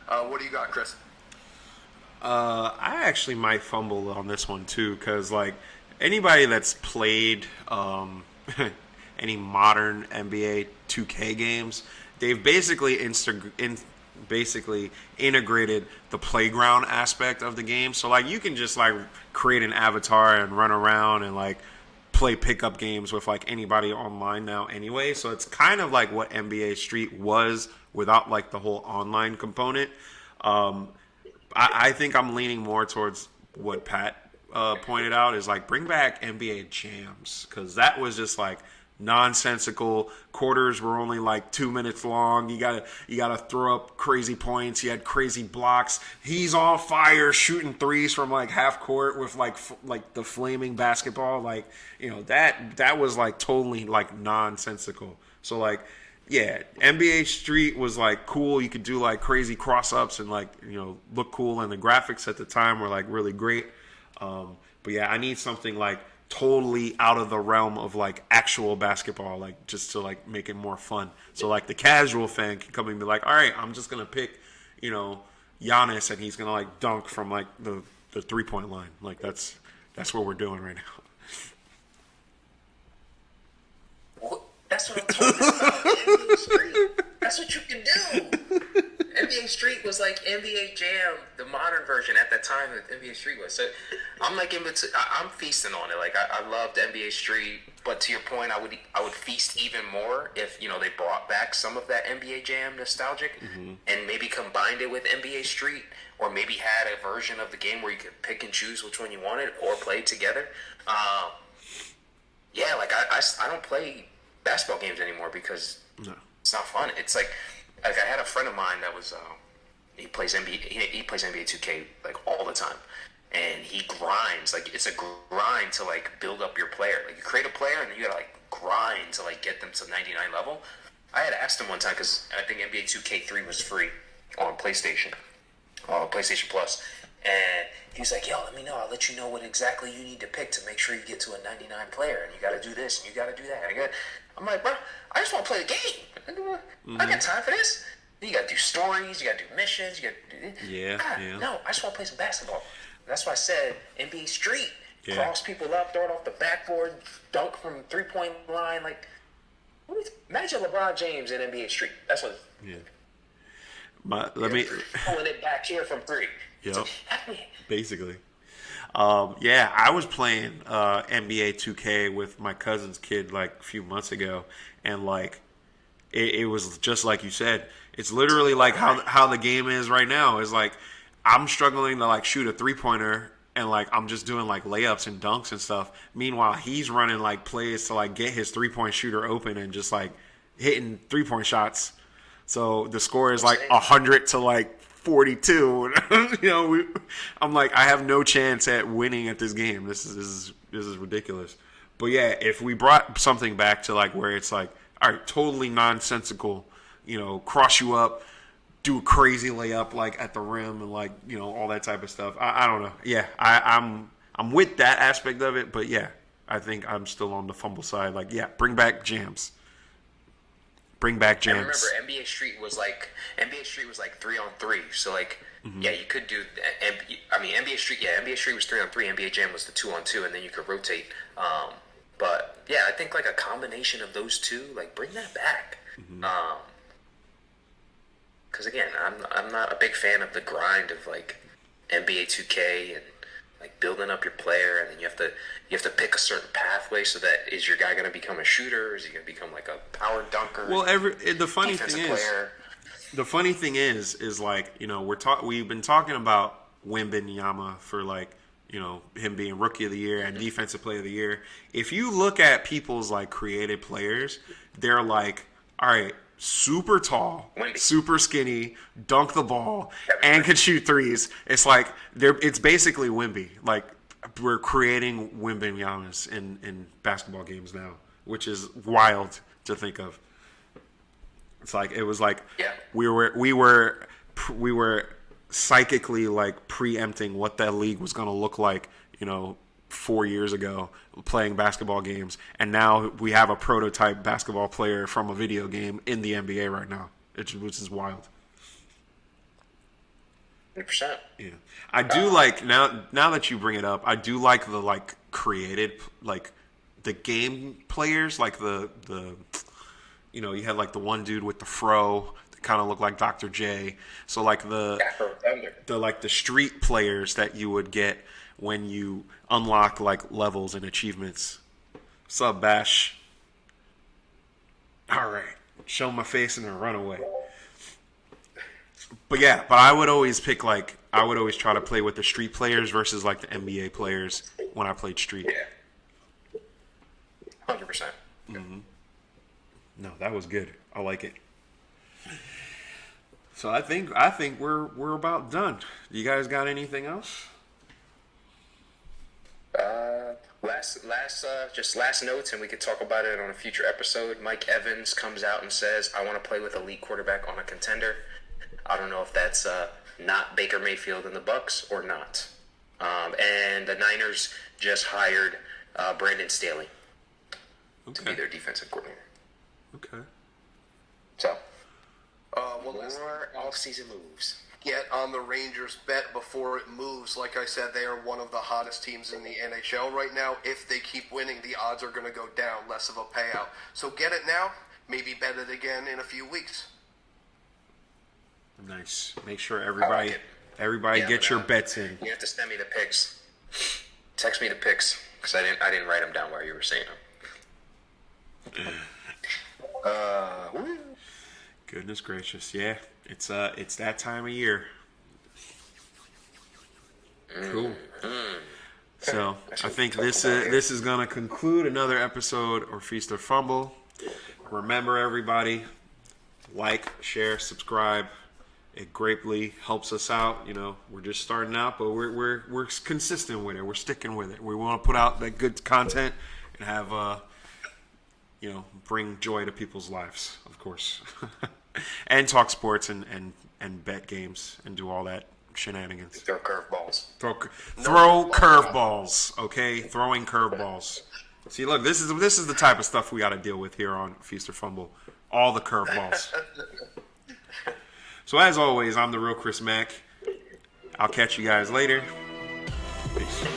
What do you got, Chris? I actually might fumble on this one too, because like anybody that's played any modern NBA 2K games, they've basically integrated the playground aspect of the game. So like you can just like create an avatar and run around and like play pickup games with like anybody online now anyway. So it's kind of like what NBA Street was without like the whole online component. I think I'm leaning more towards what Pat pointed out is like bring back NBA Jams, because that was just like nonsensical. Quarters were only like 2 minutes long. You gotta throw up crazy points. You had crazy blocks. He's on fire shooting threes from like half court with like the flaming basketball. Like, that was like totally like nonsensical. So like, yeah, NBA Street was like cool. You could do like crazy cross ups and like, look cool, and the graphics at the time were like really great. But yeah, I need something like totally out of the realm of like actual basketball, like just to like make it more fun. So like the casual fan can come and be like, all right, I'm just gonna pick, Giannis, and he's gonna like dunk from like the 3-point line. Like that's what we're doing right now. That's what I'm talking about. NBA Street. That's what you can do. NBA Street was like NBA Jam, the modern version at that time that NBA Street was. So I'm like I'm feasting on it. Like I loved NBA Street, but to your point, I would feast even more if they brought back some of that NBA Jam nostalgic and maybe combined it with NBA Street, or maybe had a version of the game where you could pick and choose which one you wanted or play together. Yeah, like I don't play basketball games anymore because it's not fun. It's like I had a friend of mine that was he plays NBA. He plays NBA 2K like all the time, and he grinds. Like it's a grind to like build up your player. Like you create a player and then you gotta like grind to like get them to 99 level. I had asked him one time because I think NBA 2K3 was free on PlayStation, PlayStation Plus, and he was like, "Yo, let me know. I'll let you know what exactly you need to pick to make sure you get to a 99 player, and you got to do this and you got to do that." I'm like, bro, I just want to play the game. I got time for this. You got to do stories. You got to do missions. You got to do Yeah. No, I just want to play some basketball. That's why I said NBA Street. Cross people up, throw it off the backboard, dunk from 3-point line. Like, imagine LeBron James in NBA Street. That's what. Yeah. Let me pulling it back here from 3. Yep. Basically. I was playing NBA 2K with my cousin's kid like a few months ago, and like it was just like you said. It's literally like how the game is right now. Is like I'm struggling to like shoot a 3-pointer, and like I'm just doing like layups and dunks and stuff. Meanwhile, he's running like plays to like get his 3-point shooter open and just like hitting 3-point shots. So the score is like 100 to like 42. I'm like, I have no chance at winning at this game. This is ridiculous. But yeah, if we brought something back to like where it's like, all right, totally nonsensical, cross you up, do a crazy layup like at the rim and like all that type of stuff. I don't know. Yeah, I'm with that aspect of it, but yeah, I think I'm still on the fumble side. Like, yeah, bring back jams. Bring back jams. I remember NBA Street was like 3-on-3. So like, yeah, you could do. I mean, NBA Street was 3-on-3. NBA Jam was the 2-on-2, and then you could rotate. But yeah, I think like a combination of those two, like bring that back. Because again, I'm not a big fan of the grind of like NBA 2K and like building up your player, and then you have to pick a certain pathway. So that is your guy going to become a shooter? Or is he going to become like a power dunker? Well, the funny thing is like we've been talking about Wembanyama for like him being rookie of the year and defensive player of the year. If you look at people's like created players, they're like, all right, super tall, super skinny, dunk the ball, and can shoot threes. It's like it's basically Wemby. Like we're creating Wembanyamas in basketball games now, which is wild to think of. It's like it was like we were psychically like preempting what that league was going to look like, 4 years ago playing basketball games, and now we have a prototype basketball player from a video game in the NBA right now, which is wild. 100%. Yeah, I do like now that you bring it up. I do like the like created like the game players, like the you had like the one dude with the fro that kind of looked like Dr. J. So like the street players that you would get when you unlock like levels and achievements. What's up, Bash? All right, show my face and then run away. But I would always pick I would always try to play with the street players versus like the NBA players when I played street. Yeah, 100%. No, that was good. I like it. So I think we're about done. You guys got anything else? Last notes, and we could talk about it on a future episode. Mike Evans comes out and says, "I want to play with a elite quarterback on a contender." I don't know if that's not Baker Mayfield in the Bucks or not. And the Niners just hired Brandon Staley to be their defensive coordinator. Okay. So, more off-season moves. Get on the Rangers bet before it moves. Like I said, they are one of the hottest teams in the NHL right now. If they keep winning, the odds are going to go down, less of a payout. So get it now, maybe bet it again in a few weeks. Nice. Make sure I like it. everybody Yeah, get but, your bets in. You have to send me the picks. Text me the picks because I didn't write them down while you were saying them. Woo. Goodness gracious, yeah. It's that time of year. Cool. So I think this is gonna conclude another episode or Feast or Fumble. Remember, everybody, like, share, subscribe. It greatly helps us out. You know, we're just starting out, but we're consistent with it. We're sticking with it. We want to put out that good content and have bring joy to people's lives, of course, and talk sports and bet games and do all that shenanigans. Throw curveballs. Throw curveballs. Okay, throwing curveballs. See, look, this is the type of stuff we got to deal with here on Feast or Fumble. All the curveballs. So as always, I'm the real Chris Mack. I'll catch you guys later. Peace.